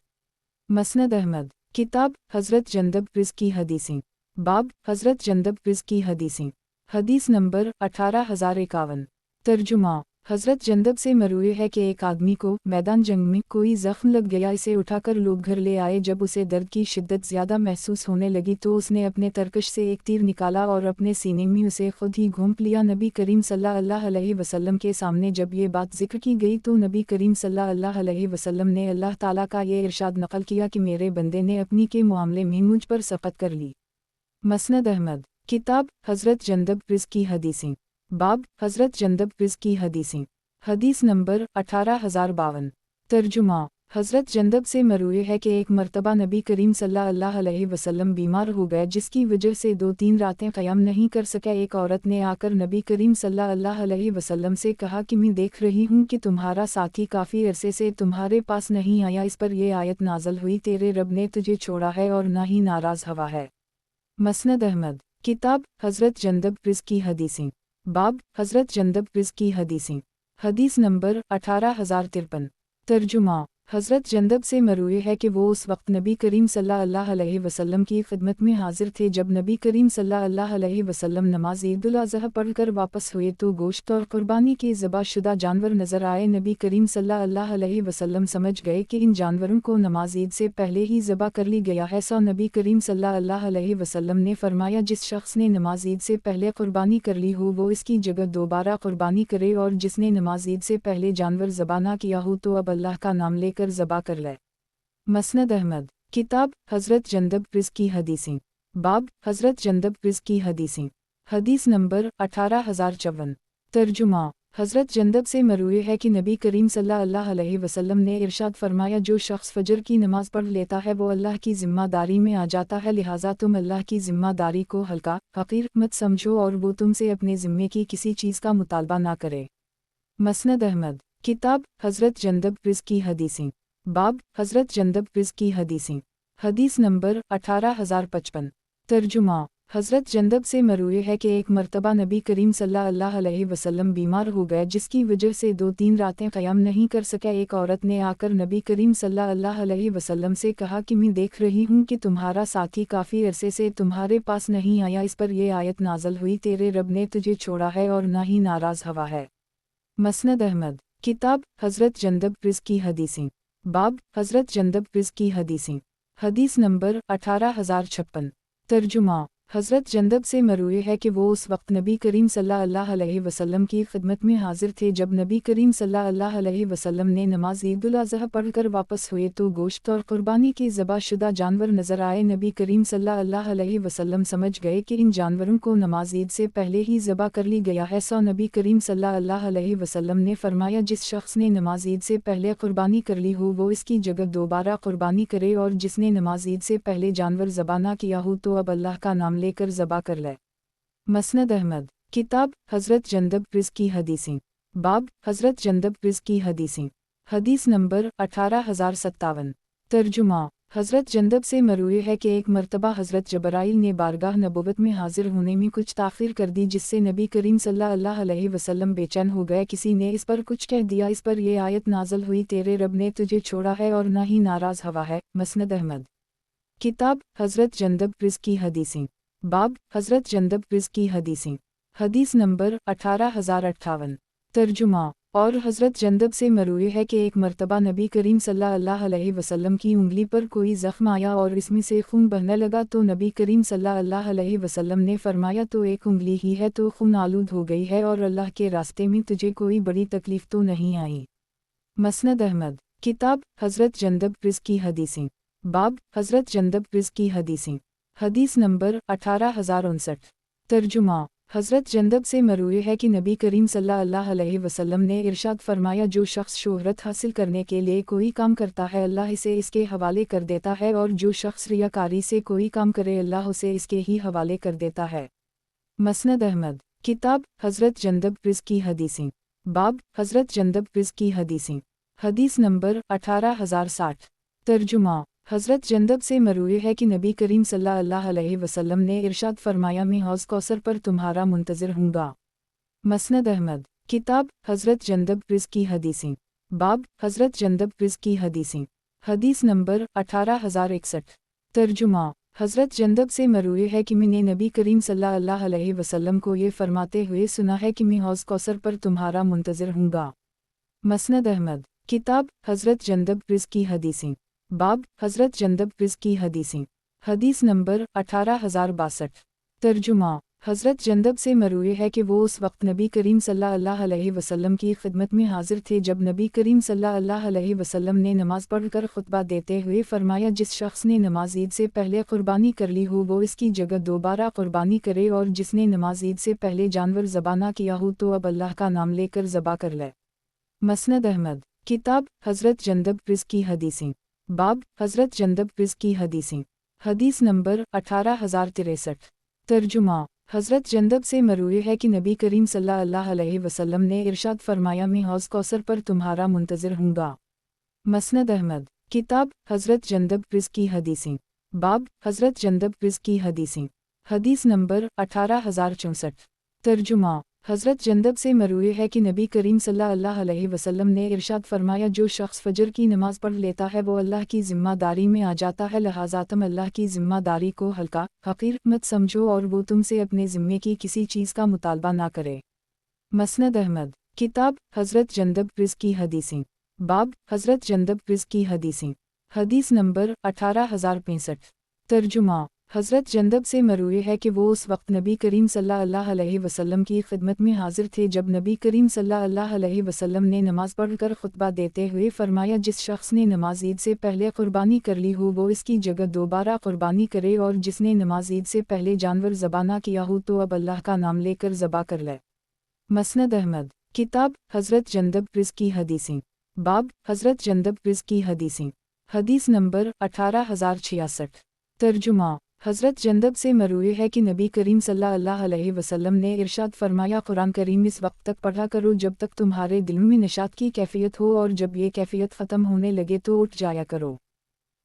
मसनद अहमद। किताब हज़रत जंदब रिज़्क़ की हदीसें। बाब हज़रत जंदब रिज़्क़ की हदीसें। हदीस नंबर 18051। तर्जुमा। हज़रत जंदब से मरवी है कि एक आदमी को मैदान जंग में कोई ज़ख्म लग गया। इसे उठाकर लोग घर ले आए। जब उसे दर्द की शिद्दत ज़्यादा महसूस होने लगी तो उसने अपने तरकश से एक तीर निकाला और अपने सीने में उसे खुद ही घोंप लिया। नबी करीम सल्लल्लाहु अलैहि वसल्लम के सामने जब ये बात जिक्र की गई तो नबी करीम सल्लल्लाहु अलैहि वसल्लम ने अल्लाह ताला का ये इरशाद नक़ल किया कि मेरे बंदे ने अपनी के मामले में मुझ पर सफ़त कर ली। मसनद अहमद। किताब हज़रत जंदब रिज़्क़ की हदीसें। बाब हज़रत जंदब रिज़्क़ की हदीसें। हदीस नंबर 18052। तर्जुमा। हज़रत जंदब से मरवी है कि एक मरतबा नबी करीम सल्लल्लाहु अलैहि वसल्लम बीमार हो गए, जिसकी वजह से 2-3 रातें क़याम नहीं कर सके। एक औरत ने आकर नबी करीम सल्लल्लाहु अलैहि वसल्लम से कहा कि मैं देख रही हूँ कि तुम्हारा साथी काफ़ी अरसे से तुम्हारे पास नहीं आया। इस पर यह आयत नाज़िल हुई, तेरे रब ने तुझे छोड़ा है और ना ही नाराज़ हवा है। मसनद अहमद। किताब हज़रत जंदब रिज़्क़ की हदीसें। बाब हज़रत जंदब रिज़्क़ की हदीसें। हदीस नंबर 18053। तर्जुमा। हज़रत जंदब से मरवी है कि वो उस वक्त नबी करीम सल्लल्लाहु अलैहि वसल्लम की खिदमत में हाजिर थे। जब नबी करीम सल्लल्लाहु अलैहि वसल्लम नमाज ईद-उल अज़हा पढ़कर वापस हुए तो गोश्त और कुर्बानी के ज़बह शुदा जानवर नज़र आए। नबी करीम सल्लल्लाहु अलैहि वसल्लम समझ गए कि इन जानवरों को नमाज ईद से पहले ही ज़बह कर ली गया है। सो नबी करीम सल्लल्लाहु अलैहि वसल्लम ने फरमाया, जिस शख्स ने नमाज ईद से पहले कुर्बानी कर ली हो वो इसकी जगह दोबारा कुर्बानी करे, और जिसने नमाज ईद से पहले जानवर ज़बह ना किया हो तो अब अल्लाह का नाम लेकर ज़बह कर ले। मसनद अहमद। किताब हज़रत जंदब रिज़्क़ की हदीसें। बाब हज़रत जंदब रिज़्क़ की हदीसें। हदीस नंबर 18054। तर्जुमा। हज़रत जंदब से मरवी है कि नबी करीम सल्लल्लाहु अलैहि वसल्लम ने इरशाद फरमाया, जो शख्स फजर की नमाज पढ़ लेता है वो अल्लाह की ज़िम्मेदारी में आ जाता है। लिहाजा तुम अल्लाह की ज़िम्मेदारी को हल्का हक़ीर मत समझो और वो तुमसे अपने ज़िम्मे की किसी चीज़ का मुतालबा ना करे। मसनद अहमद। किताब हज़रत जंदब रिज़्क़ की हदीसें। बाब हज़रत जंदब रिज़्क़ की हदीसें। हदीस नंबर 18055। तर्जुमा। हज़रत जंदब से मरवी है कि एक मरतबा नबी करीम सल्लल्लाहु अलैहि वसल्लम बीमार हो गए, जिसकी वजह से 2-3 रातें क़याम नहीं कर सके। एक औरत ने आकर नबी करीम सल्लल्लाहु अलैहि वसल्लम से कहा कि मैं देख रही हूँ कि तुम्हारा साथी काफ़ी अरसे से तुम्हारे पास नहीं आया। इस पर यह आयत नाज़िल हुई, तेरे रब ने तुझे छोड़ा है और ना ही नाराज़ हवा है। मसनद अहमद। किताब हज़रत जंदब रिज़्क़ की हदीसें। बाब हज़रत जंदब रिज़्क़ की हदीसें। हदीस नंबर 18056। तर्जुमा। हज़रत जंदब से मरवी है कि वो उस वक्त नबी करीम सल्लल्लाहु अलैहि वसल्लम की खिदमत में हाजिर थे। जब नबी करीम सल्लल्लाहु अलैहि वसल्लम ने नमाज ईद-उल अज़हा पढ़कर वापस हुए तो गोश्त और कुर्बानी के ज़बह शुदा जानवर नज़र आए। नबी करीम सल्लल्लाहु अलैहि वसल्लम समझ गए कि इन जानवरों को नमाज ईद से पहले ही ज़बह कर ली गया है। सो नबी करीम सल्लल्लाहु अलैहि वसल्लम ने फरमाया, जिस शख्स ने नमाज ईद से पहले कुर्बानी कर ली हो वो इसकी जगह दोबारा कुर्बानी करे, और जिसने नमाज ईद से पहले जानवर ज़बह ना किया हो तो अब अल्लाह का नाम लेकर ज़बह कर ले। मसनद अहमद। किताब हज़रत जंदब रिज़्क़ की हदीसें। बाब हज़रत जंदब रिज़्क़ की हदीसें। हदीस नंबर 18057। तर्जुमा। हज़रत जंदब से मरवी है कि एक मरतबा हज़रत जबराइल ने बारगाह नबुवत में हाजिर होने में कुछ ताख़ीर कर दी, जिससे नबी करीम सल्लल्लाहु अलैहि वसल्लम बेचैन हो गए। किसी ने इस पर कुछ कह दिया। इस पर यह आयत नाज़िल हुई, तेरे रब ने तुझे छोड़ा है और ना ही नाराज़ हवा है। मसनद अहमद। किताब हज़रत जंदब रिज़्क़ की हदीसें। बाब हज़रत जंदब रिज़्क़ की हदीसें। हदीस नंबर 18058। तर्जुमा। और हज़रत जंदब से मरवी है कि एक मरतबा नबी करीम सल्लल्लाहु अलैहि वसल्लम की उंगली पर कोई ज़ख्म आया और इसमें से खून बहने लगा तो नबी करीम सल्लल्लाहु अलैहि वसल्लम ने फरमाया, तो एक उंगली ही है तो खून आलूद हो गई है और अल्लाह के रास्ते में तुझे कोई बड़ी तकलीफ़ तो नहीं आई। مسند احمد، کتاب حضرت جندب رزق کی حدیثیں، باب حضرت جندب رزق کی حدیثیں، حدیث نمبر 18059۔ ترجمہ: حضرت جندب سے مروی ہے کہ نبی کریم صلی اللہ علیہ وسلم نے ارشاد فرمایا، جو شخص شہرت حاصل کرنے کے لیے کوئی کام کرتا ہے اللہ اسے اس کے حوالے کر دیتا ہے، اور جو شخص ریاکاری سے کوئی کام کرے اللہ اسے اس کے ہی حوالے کر دیتا ہے۔ مسند احمد، کتاب حضرت جندب رزق کی حدیثیں، باب حضرت جندب رزق کی حدیثیں، حدیث نمبر 18060۔ ترجمہ: حضرت جندب سے مروی ہے کہ نبی کریم صلی اللہ علیہ وسلم نے ارشاد فرمایا، میں حوض کوثر پر تمہارا منتظر ہوں گا۔ مسند احمد، کتاب حضرت جندب رزق کی حدیثیں، باب حضرت جندب رزق کی حدیثیں، حدیث نمبر 18061۔ ترجمہ: حضرت جندب سے مروی ہے کہ میں نے نبی کریم صلی اللہ علیہ وسلم کو یہ فرماتے ہوئے سنا ہے کہ میں حوض کوثر پر تمہارا منتظر ہوں گا۔ مسند احمد، کتاب حضرت جندب رزق کی حدیثیں، باب حضرت جندب رزق کی حدیثیں، حدیث نمبر 18062۔ ترجمہ: حضرت جندب سے مروی ہے کہ وہ اس وقت نبی کریم صلی اللہ علیہ وسلم کی خدمت میں حاضر تھے جب نبی کریم صلی اللہ علیہ وسلم نے نماز پڑھ کر خطبہ دیتے ہوئے فرمایا، جس شخص نے نماز عید سے پہلے قربانی کر لی ہو وہ اس کی جگہ دوبارہ قربانی کرے، اور جس نے نماز عید سے پہلے جانور ذبح نہ کیا ہو تو اب اللہ کا نام لے کر ذبح کر لے۔ مسند احمد، کتاب حضرت جندب رزق کی حدیثیں، باب حضرت جندب رزق کی حدیثیں، حدیث نمبر 18063۔ ترجمہ: حضرت جندب سے مروی ہے کہ نبی کریم صلی اللہ علیہ وسلم نے ارشاد فرمایا، میں حوض کوثر پر تمہارا منتظر ہوں گا۔ مسند احمد، کتاب حضرت جندب رزق کی حدیثیں، باب حضرت جندب رزق کی حدیثیں، حدیث نمبر 18064۔ ترجمہ: حضرت جندب سے مروی ہے کہ نبی کریم صلی اللہ علیہ وسلم نے ارشاد فرمایا، جو شخص فجر کی نماز پڑھ لیتا ہے وہ اللہ کی ذمہ داری میں آ جاتا ہے، لہٰذا تم اللہ کی ذمہ داری کو ہلکا حقیر مت سمجھو اور وہ تم سے اپنے ذمے کی کسی چیز کا مطالبہ نہ کرے۔ مسند احمد، کتاب حضرت جندب رزق کی حدیثیں، باب حضرت جندب رزق کی حدیثیں، حدیث نمبر 18065۔ ترجمہ: حضرت جندب سے مروی ہے کہ وہ اس وقت نبی کریم صلی اللہ علیہ وسلم کی خدمت میں حاضر تھے جب نبی کریم صلی اللہ علیہ وسلم نے نماز پڑھ کر خطبہ دیتے ہوئے فرمایا، جس شخص نے نماز عید سے پہلے قربانی کر لی ہو وہ اس کی جگہ دوبارہ قربانی کرے، اور جس نے نماز عید سے پہلے جانور ذبح نہ کیا ہو تو اب اللہ کا نام لے کر ذبح کر لے۔ مسند احمد، کتاب حضرت جندب رزق کی حدیثیں، باب حضرت جندب رزق کی حدیثیں، حدیث نمبر 18066۔ ترجمہ: حضرت جندب سے مروی ہے کہ نبی کریم صلی اللہ علیہ وسلم نے ارشاد فرمایا، قرآن کریم اس وقت تک پڑھا کرو جب تک تمہارے دلوں میں نشاط کی کیفیت ہو، اور جب یہ کیفیت ختم ہونے لگے تو اٹھ جایا کرو۔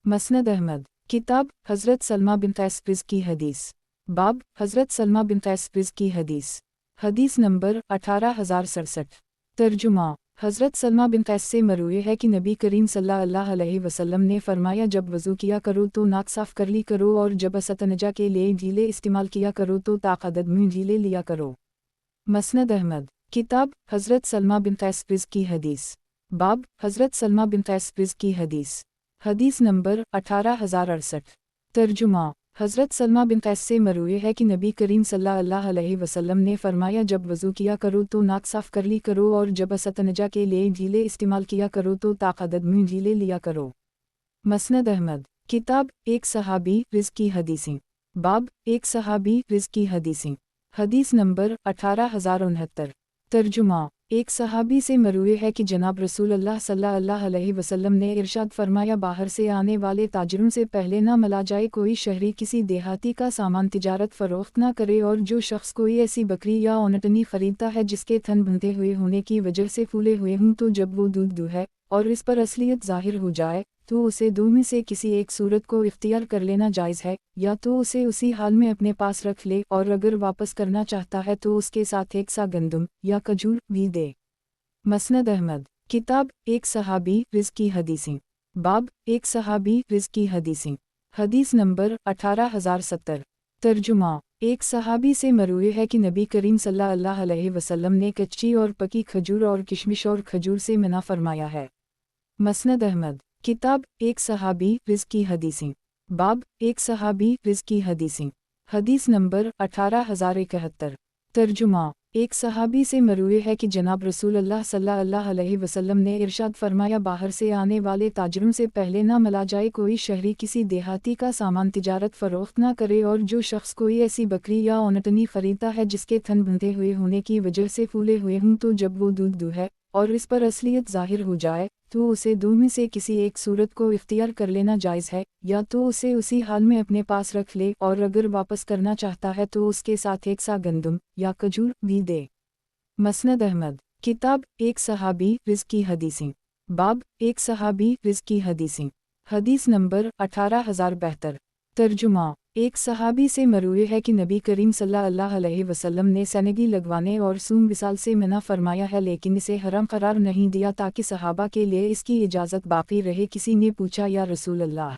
مسند احمد، کتاب حضرت سلمہ بنت قیس رزق کی حدیث، باب حضرت سلمہ بنت قیس رزق کی حدیث، حدیث نمبر 18067۔ ترجمہ: حضرت سلمہ بنت قیس سے مروی ہے کہ نبی کریم صلی اللہ علیہ وسلم نے فرمایا، جب وضو کیا کرو تو ناک صاف کر لی کرو، اور جب استنجا کے لیے جھیلے استعمال کیا کرو تو طاقت میں جھیلے لیا کرو۔ مسند احمد، کتاب حضرت سلمہ بنت قیس رزق کی حدیث، باب حضرت سلمہ بنت قیس رزق کی حدیث، حدیث نمبر 18068۔ ترجمہ: حضرت سلمہ بنت قیس سے مروی ہے کہ نبی کریم صلی اللہ علیہ وسلم نے فرمایا، جب وضو کیا کرو تو ناک صاف کر لی کرو، اور جب استنجا کے لیے جھیلے استعمال کیا کرو تو طاقت میں جھیلے لیا کرو۔ مسند احمد، کتاب ایک صحابی رزق کی حدیثیں، باب ایک صحابی رزق کی حدیثیں، حدیث نمبر 18069۔ ترجمہ: ایک صحابی سے مروی ہے کہ جناب رسول اللہ صلی اللہ علیہ وسلم نے ارشاد فرمایا، باہر سے آنے والے تاجروں سے پہلے نہ ملا جائے، کوئی شہری کسی دیہاتی کا سامان تجارت فروخت نہ کرے، اور جو شخص کوئی ایسی بکری یا اونٹنی خریدتا ہے جس کے تھن بندھے ہوئے ہونے کی وجہ سے پھولے ہوئے ہوں، تو جب وہ دودھ دہے اور اس پر اصلیت ظاہر ہو جائے تو اسے دو میں سے کسی ایک صورت کو اختیار کر لینا جائز ہے، یا تو اسے اسی حال میں اپنے پاس رکھ لے، اور اگر واپس کرنا چاہتا ہے تو اس کے ساتھ ایک سا گندم یا کھجور بھی دے۔ مسند احمد، کتاب ایک صحابی رزق کی حدیثیں، باب ایک صحابی رزق کی حدیثیں، حدیث نمبر 18070۔ ترجمہ: ایک صحابی سے مروی ہے کہ نبی کریم صلی اللہ علیہ وسلم نے کچی اور پکی کھجور اور کشمش اور کھجور سے منع فرمایا ہے۔ مسند احمد، کتاب ایک صحابی رزق کی حدیثیں، باب ایک صحابی رزق کی حدیثیں، حدیث نمبر 18071۔ ترجمہ: ایک صحابی سے مروی ہے کہ جناب رسول اللہ صلی اللہ علیہ وسلم نے ارشاد فرمایا باہر سے آنے والے تاجروں سے پہلے نہ ملا جائے، کوئی شہری کسی دیہاتی کا سامان تجارت فروخت نہ کرے، اور جو شخص کوئی ایسی بکری یا اونٹنی خریدتا ہے جس کے تھن بندھے ہوئے ہونے کی وجہ سے پھولے ہوئے ہوں، تو جب وہ دودھ دوہے اور اس پر اصلیت ظاہر ہو جائے تو اسے دو میں سے کسی ایک صورت کو اختیار کر لینا جائز ہے، یا تو اسے اسی حال میں اپنے پاس رکھ لے، اور اگر واپس کرنا چاہتا ہے تو اس کے ساتھ ایک سا گندم یا کھجور بھی دے۔ مسند احمد، کتاب ایک صحابی رزق کی حدیثیں، باب ایک صحابی رزق کی حدیثیں، حدیث نمبر 18072۔ ترجمہ، ایک صحابی سے مروی ہے کہ نبی کریم صلی اللہ علیہ وسلم نے سنگی لگوانے اور سوم وصال سے منع فرمایا ہے، لیکن اسے حرام قرار نہیں دیا تاکہ صحابہ کے لیے اس کی اجازت باقی رہے۔ کسی نے پوچھا، یا رسول اللہ،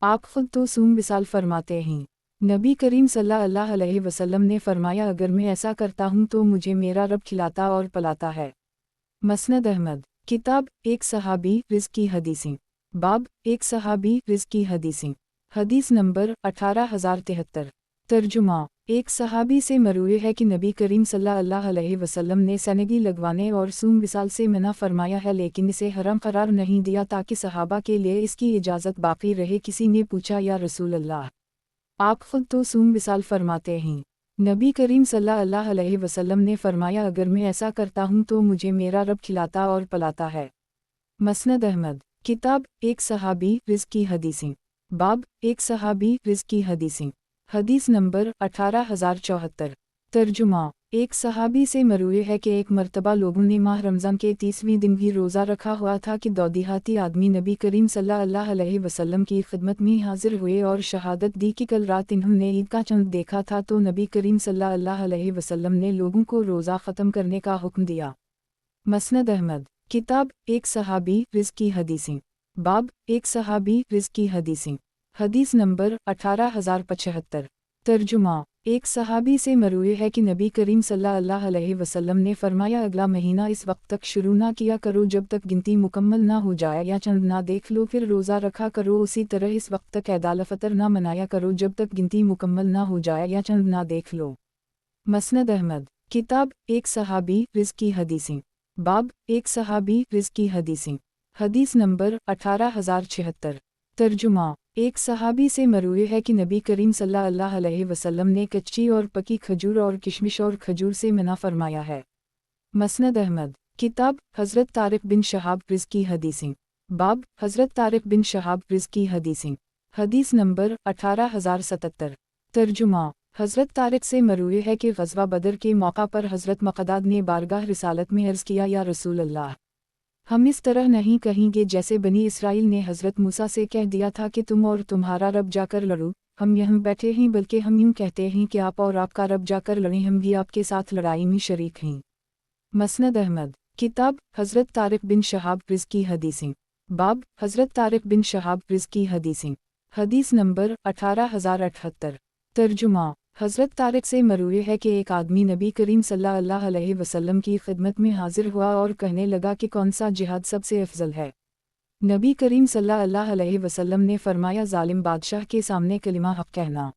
آپ خود تو سوم وصال فرماتے ہیں؟ نبی کریم صلی اللہ علیہ وسلم نے فرمایا، اگر میں ایسا کرتا ہوں تو مجھے میرا رب کھلاتا اور پلاتا ہے۔ مسند احمد، کتاب ایک صحابی رزق کی حدیثیں، باب ایک صحابی رزق کی حدیثیں، حدیث نمبر 18073۔ ترجمہ، ایک صحابی سے مروی ہے کہ نبی کریم صلی اللہ علیہ وسلم نے سنگی لگوانے اور سوم وصال سے منع فرمایا ہے، لیکن اسے حرام قرار نہیں دیا تاکہ صحابہ کے لیے اس کی اجازت باقی رہے۔ کسی نے پوچھا، یا رسول اللہ، آپ خود تو سوم وصال فرماتے ہیں؟ نبی کریم صلی اللہ علیہ وسلم نے فرمایا، اگر میں ایسا کرتا ہوں تو مجھے میرا رب کھلاتا اور پلاتا ہے۔ مسند احمد، کتاب ایک صحابی رزق کی حدیثیں، باب ایک صحابی رزق کی حدیثیں، حدیث نمبر 18074۔ ترجمہ، ایک صحابی سے مروی ہے کہ ایک مرتبہ لوگوں نے ماہ رمضان کے 30ویں دن بھی روزہ رکھا ہوا تھا کہ دو دیہاتی آدمی نبی کریم صلی اللہ علیہ وسلم کی خدمت میں حاضر ہوئے اور شہادت دی کہ کل رات انہوں نے عید کا چاند دیکھا تھا، تو نبی کریم صلی اللہ علیہ وسلم نے لوگوں کو روزہ ختم کرنے کا حکم دیا۔ مسند احمد، کتاب ایک صحابی رزق کی حدیثیں، باب ایک صحابی رزق کی حدیثیں، حدیث نمبر 18075۔ ترجمہ، ایک صحابی سے مروی ہے کہ نبی کریم صلی اللہ علیہ وسلم نے فرمایا، اگلا مہینہ اس وقت تک شروع نہ کیا کرو جب تک گنتی مکمل نہ ہو جائے یا چند نہ دیکھ لو، پھر روزہ رکھا کرو، اسی طرح اس وقت تک عید الفطر نہ منایا کرو جب تک گنتی مکمل نہ ہو جائے یا چند نہ دیکھ لو۔ مسند احمد، کتاب ایک صحابی رزق کی حدیثیں، باب ایک صحابی رزق کی حدیثیں، حدیث نمبر 18076۔ ترجمہ، ایک صحابی سے مروی ہے کہ نبی کریم صلی اللہ علیہ وسلم نے کچی اور پکی کھجور اور کشمش اور کھجور سے منع فرمایا ہے۔ مسند احمد، کتاب حضرت طارق بن شہاب رزق کی حدیثیں، باب حضرت طارق بن شہاب رزق کی حدیثیں، حدیث نمبر 18077۔ ترجمہ، حضرت طارق سے مروی ہے کہ غزوہ بدر کے موقع پر حضرت مقداد نے بارگاہ رسالت میں عرض کیا، یا رسول اللہ، ہم اس طرح نہیں کہیں گے جیسے بنی اسرائیل نے حضرت موسیٰ سے کہہ دیا تھا کہ تم اور تمہارا رب جا کر لڑو، ہم یہاں بیٹھے ہیں، بلکہ ہم یوں کہتے ہیں کہ آپ اور آپ کا رب جا کر لڑیں، ہم بھی آپ کے ساتھ لڑائی میں شریک ہیں۔ مسند احمد، کتاب حضرت طارق بن شہاب رزق کی حدیثیں، باب حضرت طارق بن شہاب رزق کی حدیثیں، حدیث نمبر 18078۔ ترجمہ، حضرت طارق سے مروی ہے کہ ایک آدمی نبی کریم صلی اللہ علیہ وسلم کی خدمت میں حاضر ہوا اور کہنے لگا کہ کون سا جہاد سب سے افضل ہے؟ نبی کریم صلی اللہ علیہ وسلم نے فرمایا، ظالم بادشاہ کے سامنے کلمہ حق کہنا۔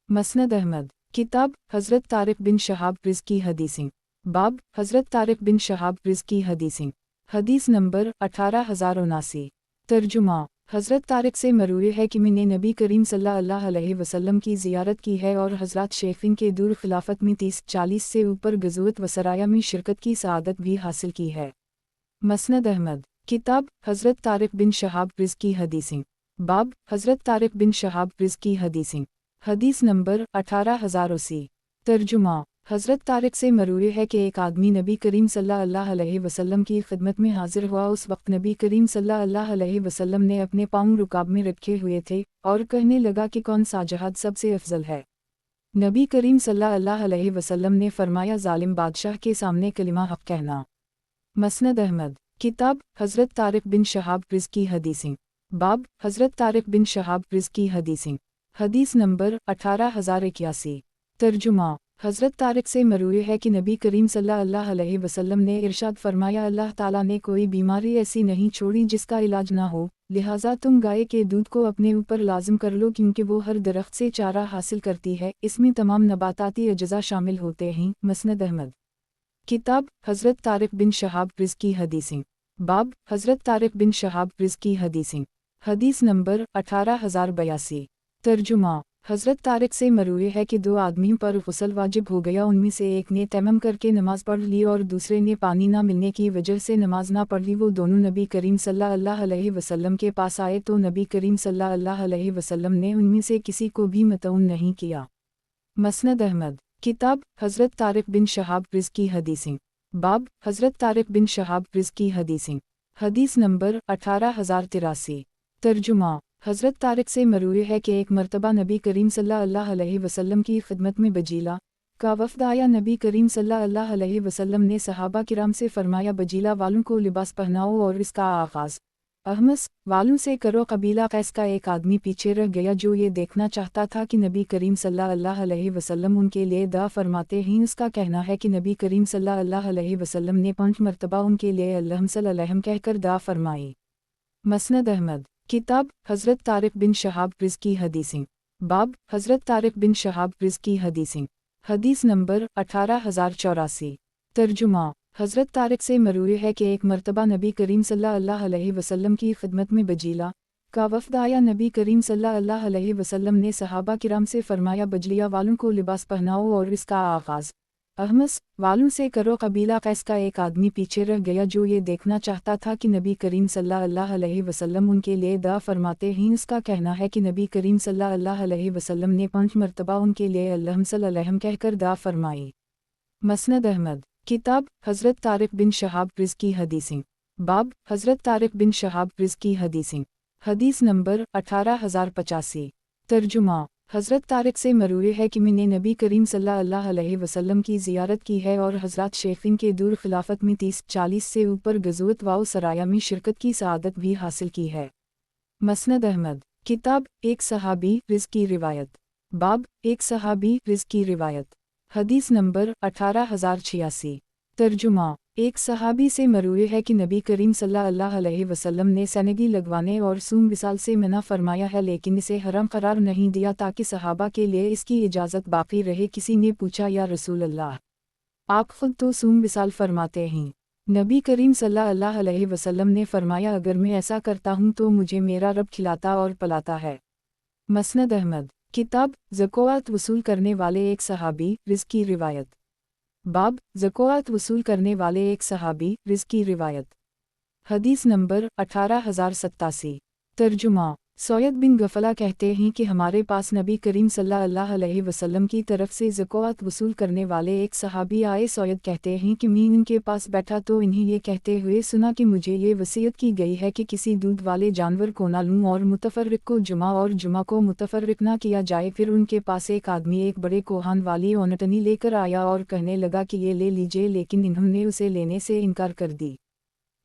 مسند احمد، کتاب حضرت طارق بن شہاب رزق کی حدیثیں، باب حضرت طارق بن شہاب رزق کی حدیثیں، حدیث نمبر 18079۔ ترجمہ، حضرت طارق سے مروی ہے کہ میں نے نبی کریم صلی اللہ علیہ وسلم کی زیارت کی ہے اور حضرات شیخین کے دور خلافت میں 30-40 سے اوپر غزوت و سرایہ میں شرکت کی سعادت بھی حاصل کی ہے۔ مسند احمد، کتاب حضرت طارق بن شہاب رزق کی حدیثیں، باب حضرت طارق بن شہاب رزق کی حدیثیں، حدیث نمبر 18080۔ ترجمہ، حضرت طارق سے مروی ہے کہ ایک آدمی نبی کریم صلی اللہ علیہ وسلم کی خدمت میں حاضر ہوا، اس وقت نبی کریم صلی اللہ علیہ وسلم نے اپنے پاؤں رکاب میں رکھے ہوئے تھے اور کہنے لگا کہ کون سا جہاد سب سے افضل ہے؟ نبی کریم صلی اللہ علیہ وسلم نے فرمایا، ظالم بادشاہ کے سامنے کلمہ حق کہنا۔ مسند احمد، کتاب حضرت طارق بن شہاب رزق کی حدیثیں، باب حضرت طارق بن شہاب رزق کی حدیثیں، حدیث نمبر 18081۔ ترجمہ، حضرت طارق سے مروی ہے کہ نبی کریم صلی اللہ علیہ وسلم نے ارشاد فرمایا، اللہ تعالیٰ نے کوئی بیماری ایسی نہیں چھوڑی جس کا علاج نہ ہو، لہٰذا تم گائے کے دودھ کو اپنے اوپر لازم کر لو، کیونکہ وہ ہر درخت سے چارہ حاصل کرتی ہے، اس میں تمام نباتاتی اجزاء شامل ہوتے ہیں۔ مسند احمد۔ किताब हज़रत तारिक बिन शहाब रिज़्की हदीसें। बाब हज़रत तारिक बिन शहाब रिज़्की हदीसें। हदीस नंबर 18082। तर्जुमा हज़रत तारिक से मरूए है कि दो आदमियों पर गुस्ल वाजिब हो गया, उनमें से एक ने तैमम करके नमाज पढ़ ली और दूसरे ने पानी ना मिलने की वजह से नमाज ना पढ़ ली। वो दोनों नबी करीम सल्लल्लाहु अलैहि वसल्लम के पास आए तो नबी करीम सल्लल्लाहु अलैहि वसल्लम ने उनमें से किसी को भी मतऊन नहीं किया। मसनद अहमद। किताब हज़रत तारिक बिन शहाब रिज़्की हदीसें। बाब हज़रत तारिक बिन शहाब रिज़्की हदीसें। हदीस नंबर 18083। तर्जुमा हज़रत तारिक से मरूए है कि एक मरतबा नबी करीम सल्लल्लाहु अलैहि वसल्लम की खिदमत में बजीला का वफ़द आया। नबी करीम सल्लल्लाहु अलैहि वसल्लम ने सहाबा किराम से फरमाया, बजीला वालों को लिबास पहनाओ और इसका आगाज़ अहमस वालों से करो। कबीला कैस का एक आदमी पीछे रह गया जो ये देखना चाहता था कि नबी करीम सल्लल्लाहु अलैहि वसल्लम उनके लिए दुआ फरमाते हैं। उसका कहना है कि नबी करीम सल्लल्लाहु अलैहि वसल्लम ने 5 मरतबा उनके लिए अल्लाहुम्मा सल्लि अलैहि कहकर दुआ फरमाई। मसनद अहमद। किताब हज़रत तारिक बिन शहाब रिज़्की हदीसें। बाब हज़रत तारिक बिन शहाब रिज़्की हदीसें। हदीस नंबर 18084। तर्जुमा हज़रत तारिक से मरूए है कि एक मरतबा नबी करीम सल्लल्लाहु अलैहि वसल्लम की खिदमत में बजीला का वफ़द आया। नबी करीम सल्लल्लाहु अलैहि वसल्लम ने सहाबा किराम से फरमाया, बजलिया वालों को लिबास पहनाओ और इसका आगाज़ अहमस वालों से करो। कबीला कैस का एक आदमी पीछे रह गया जो ये देखना चाहता था कि नबी करीम सल्लल्लाहु अलैहि वसल्लम उनके लिए दुआ फरमाते हैं। उसका कहना है कि नबी करीम सल्लल्लाहु अलैहि वसल्लम ने 5 मरतबा उनके लिए अल्लाहुम्मा सल्लि अलैहि कहकर दुआ फरमाई। मसनद अहमद। किताब हज़रत तारिक बिन शहाब रिज़्की हदीसें। बाब हज़रत तारिक बिन शहाब रिज़्की हदीसें। हदीस नंबर 18085। तर्जुमा हज़रत तारिक से मरूए है कि मैंने नबी करीम सल्लल्लाहु अलैहि वसल्लम की ज़ियारत की है और हज़रत शेखिन के दूर खिलाफत में 30-40 से ऊपर गज़वत वाओ सराया में शिरकत की सआदत भी हासिल की है। मसनद अहमद। किताब एक सहाबी रिज़्की रिवायत। बाब एक सहाबी रिज़्की रिवायत। हदीस नंबर 18086। तर्जुमा एक सहाबी से मरूए है कि नबी करीम सल्लल्लाहु अलैहि वसल्लम ने सनगी लगवाने और सूम विसाल से मना फरमाया है, लेकिन इसे हराम करार नहीं दिया ताकि सहाबा के लिए इसकी इजाज़त बाकी रहे। किसी ने पूछा, या रसूल अल्लाह, आप खुद तो सूम विसाल फरमाते हैं। नबी करीम सल्लल्लाहु अलैहि वसल्लम ने फरमाया, अगर मैं ऐसा करता हूँ तो मुझे मेरा रब खिलाता और पलाता है। मसनद अहमद। किताब ज़कात वसूल करने वाले एक सहाबी रिज़्की रिवायत। बाब ज़कात वसूल करने वाले एक सहाबी रिज़्की रिवायत। हदीस नंबर 18087। तर्जुमा सौयद बिन गफला कहते हैं कि हमारे पास नबी करीम सल्लल्लाहु अलैहि वसल्लम की तरफ से ज़कात वसूल करने वाले एक सहाबी आए। सौयद कहते हैं कि मैं इनके पास बैठा तो इन्हें ये कहते हुए सुना कि मुझे ये वसीयत की गई है कि किसी दूध वाले जानवर को ना लूँ और मुतफर्रिक को जुमा और जुमा को मुतफर्रिक ना किया जाए। फिर उनके पास एक आदमी एक बड़े कोहान वाली ओनटनी लेकर आया और कहने लगा कि ये ले लीजिए, लेकिन इन्होंने उसे लेने से इनकार कर दी।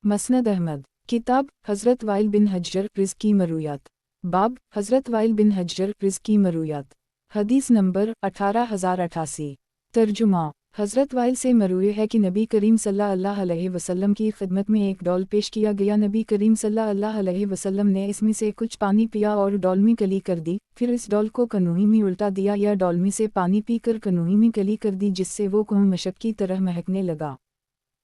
मसनद अहमद। किताब हज़रत वाइल बिन हज्जर रिज़्की मरूयात। बाब हज़रत वाइल बिन हज्जर रिज़्की मरूयात। हदीस नंबर 18088। तर्जुमा हज़रत वाइल से मरूए है कि नबी करीम सल्लल्लाहु अलैहि वसल्लम की खिदमत में एक डॉल पेश किया गया। नबी करीम सल्लल्लाहु अलैहि वसल्लम ने इसमें से कुछ पानी पिया और डॉल में कली कर दी। फिर इस डॉल को कनूही में उल्टा दिया या डॉल में से पानी पीकर कनूही में कली कर दी, जिससे वो कुएं मशक की तरह महकने लगा।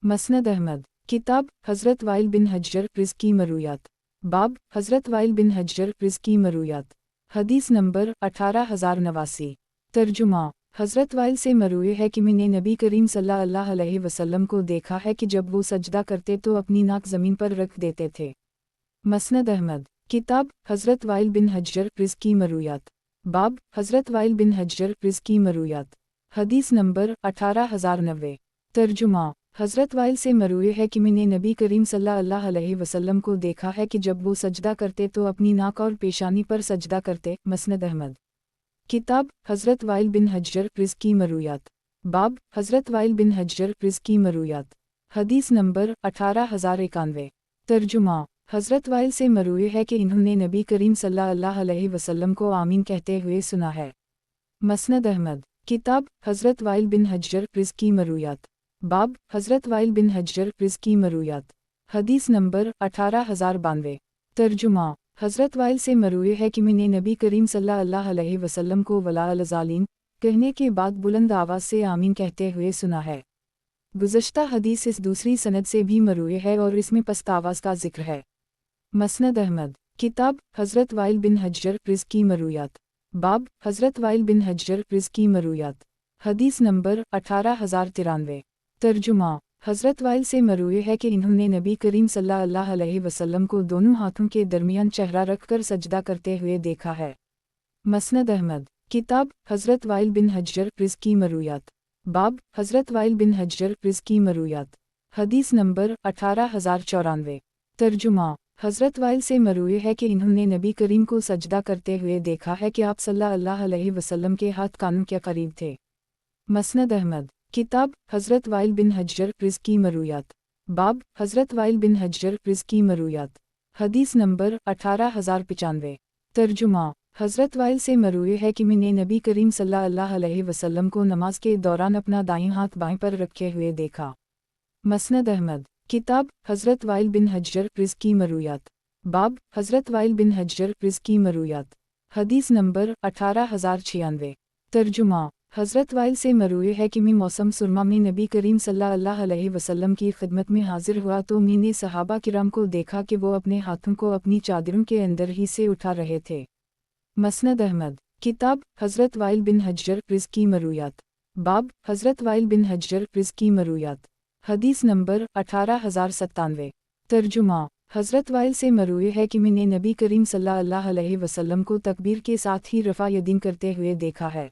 मसनद अहमद। किताब हज़रत वाइल बिन हज्जर रिज़्की मरूयात। बाब हज़रत वाइल बिन हज्जर रिज़्की मरूयात। हदीस नंबर 18089। तर्जुमा हज़रत वाइल से मरूए है कि मैंने नबी करीम सल्लल्लाहु अलैहि वसल्लम को देखा है कि जब वो सजदा करते तो अपनी नाक ज़मीन पर रख देते थे। मसनद अहमद। किताब हज़रत वाइल बिन हज्जर रिज़्की मरूयात। बाब हज़रत वाइल बिन हज्जर रिज़्की मरूयात। हदीस नंबर 18090। तर्जुमा हज़रत वाइल से मरूए है कि मैंने नबी करीम सल्लल्लाहु अलैहि वसल्लम को देखा है कि जब वो सजदा करते तो अपनी नाक और पेशानी पर सजदा करते। मसनद अहमद। किताब हज़रत वाइल बिन हज्जर रिज़्की मरूयात। बाब हज़रत वाइल बिन हज्जर रिज़्की मरूयात। हदीस नंबर 18091। तर्जुमा हज़रत वाइल से मरूए है कि इन्होंने नबी करीम सल्लल्लाहु अलैहि वसल्लम को आमीन कहते हुए सुना है। मसनद अहमद। किताब हज़रत वाइल बिन हज्जर रिज़्की मरूयात। बाब हज़रत वाइल बिन हज्जर रिज़्की मरूयात। हदीस नंबर 18092। तर्जुमा हज़रत वाइल से मरूए है कि मैंने नबी करीम सल्लल्लाहु अलैहि वसल्लम को वला अल ज़ालिम कहने के बाद बुलंद आवाज़ से आमीन कहते हुए सुना है। गुज़श्ता हदीस इस दूसरी सनद से भी मरूए है और इसमें पछतावास का जिक्र है। मसनद अहमद, किताब हज़रत वाइल बिन हज्जर रिज़्की मरूयात, बाब हज़रत वाइल बिन हज्जर रिज़्की मरूयात, हदीस नंबर 18093। तर्जुमा, हज़रत वाइल से मरूए है कि इन्होंने नबी करीम सल्लल्लाहु अलैहि वसल्लम को दोनों हाथों के दरमियान चेहरा रखकर सजदा करते हुए देखा है। मसनद अहमद, किताब हज़रत वाइल बिन हज्जर रिज़्की मरूयात, बाब हज़रत वाइल बिन हज्जर रिज़्की मरूयात, हदीस नंबर 18094। तर्जुमा, हज़रत वाइल से मरूए है कि इन्होंने नबी करीम को सजदा करते हुए देखा है कि आप सल्लल्लाहु अलैहि वसल्लम के हाथ कानों के करीब थे। मसनद अहमद, किताब हज़रत वाइल बिन हज्जर रिज़्की मरूयात, बाब हज़रत वाइल बिन हज्जर रिज़्की मरूयात, हदीस नंबर 18095। तर्जुमा, हज़रत वाइल से मरूए है कि मैंने नबी करीम सल्लल्लाहु अलैहि वसल्लम को नमाज के दौरान अपना दाईं हाथ बाएं पर रखे हुए देखा। मसनद अहमद, किताब हज़रत वाइल बिन हज्जर रिज़्की मरूयात, बाब हज़रत वाइल बिन हज्जर रिज़्की मरूयात, हदीस नंबर 18096। तर्जुमा, हज़रत वाइल से मरूए है कि मैं मौसम सुरमा में नबी करीम सल्लल्लाहु अलैहि वसल्लम की खिदमत में हाजिर हुआ तो मैंने सहाबा किराम को देखा कि वो अपने हाथों को अपनी चादरों के अंदर ही से उठा रहे थे। मसनद अहमद, किताब हज़रत वाइल बिन हज्जर रिज़्की मरूयात, बाब हज़रत वाइल बिन हज्जर रिज़्की मरूयात, हदीस नंबर 18097। तर्जुमा, हज़रत वाइल से मरूए है कि मैंने नबी करीम सल्लल्लाहु अलैहि वसल्लम को तकबीर के साथ ही रफ़ा यदीन करते हुए देखा है।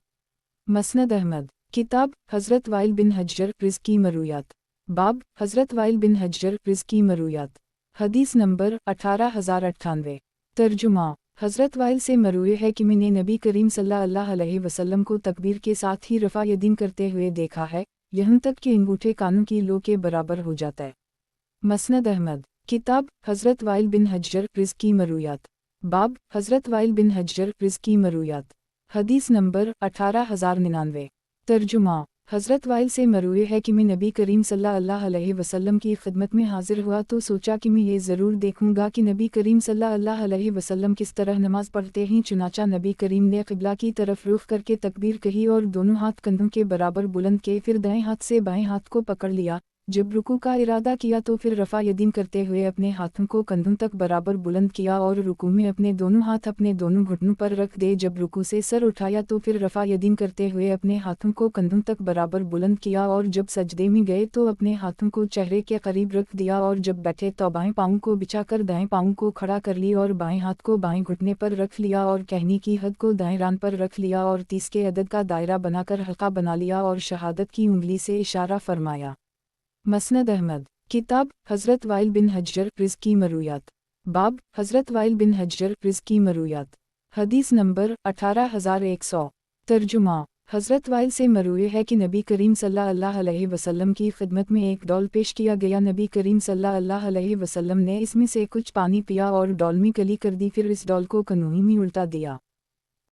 मसनद अहमद, किताब हज़रत वाइल बिन हज्जर रिज़्की मरूयात, बाब हज़रत वाइल बिन हज्जर रिज़्की मरूयात, हदीस नंबर 18098। तर्जुमा, हज़रत वाइल से मरूए है कि मैंने नबी करीम सल्लल्लाहु अलैहि वसल्लम को तकबीर के साथ ही रफ़ा यदीन करते हुए देखा है, यहाँ तक कि अंगूठे कानों की लो के बराबर हो जाता है। मसनद अहमद, किताब हज़रत वाइल बिन हज्जर रिज़्की मरूयात, बाब हज़रत वाइल बिन हज्जर रिज़्की मरूयात, हदीस नंबर 18099। तर्जुमा, हज़रत वाइल से मरूए है कि मैं नबी करीम सल्लल्लाहु अलैहि वसल्लम की खिदमत में हाजिर हुआ तो सोचा कि मैं ये ज़रूर देखूंगा कि नबी करीम सल्लल्लाहु अलैहि वसल्लम किस तरह नमाज पढ़ते हैं। चुनाचा नबी करीम ने क़िबला की तरफ रुख करके तकबीर कही और दोनों हाथ कंधों के बराबर बुलंद किए, फिर दाएं हाथ से बाएं हाथ को पकड़ लिया। जब रुकू का इरादा किया तो फिर रफ़ा यदीन करते हुए अपने हाथों को कंधों तक बराबर बुलंद किया और रुकू में अपने दोनों हाथ अपने दोनों घुटनों पर रख दे। जब रुकू से सर उठाया तो फिर रफ़ा यदीन करते हुए अपने हाथों को कंधों तक बराबर बुलंद किया और जब सजदे में गए तो अपने हाथों को चेहरे के करीब रख दिया और जब बैठे तो बाएं पाँव को बिछाकर दाएं पाँव को खड़ा कर ली और बाएं हाथ को बाएं घुटने पर रख लिया और कहने की हद को दाएं रान पर रख लिया और 30 के अदद का दायरा बनाकर हल्का बना लिया और शहादत की उंगली से इशारा फरमाया। मसनद अहमद, किताब हज़रत वाइल बिन हज्जर रिज़्की मरूयात, बाब हज़रत वाइल बिन हज्जर रिज़्की मरूयात, हदीस नंबर 18100। तर्जुमा, हज़रत वाइल से मरूए है कि नबी करीम सल्लल्लाहु अलैहि वसल्लम की खिदमत में एक डोल पेश किया गया। नबी करीम सल्लल्लाहु अलैहि वसल्लम ने इसमें से कुछ पानी पिया और डोल में कली कर दी, फिर इस डोल को कनूही में उल्टा दिया।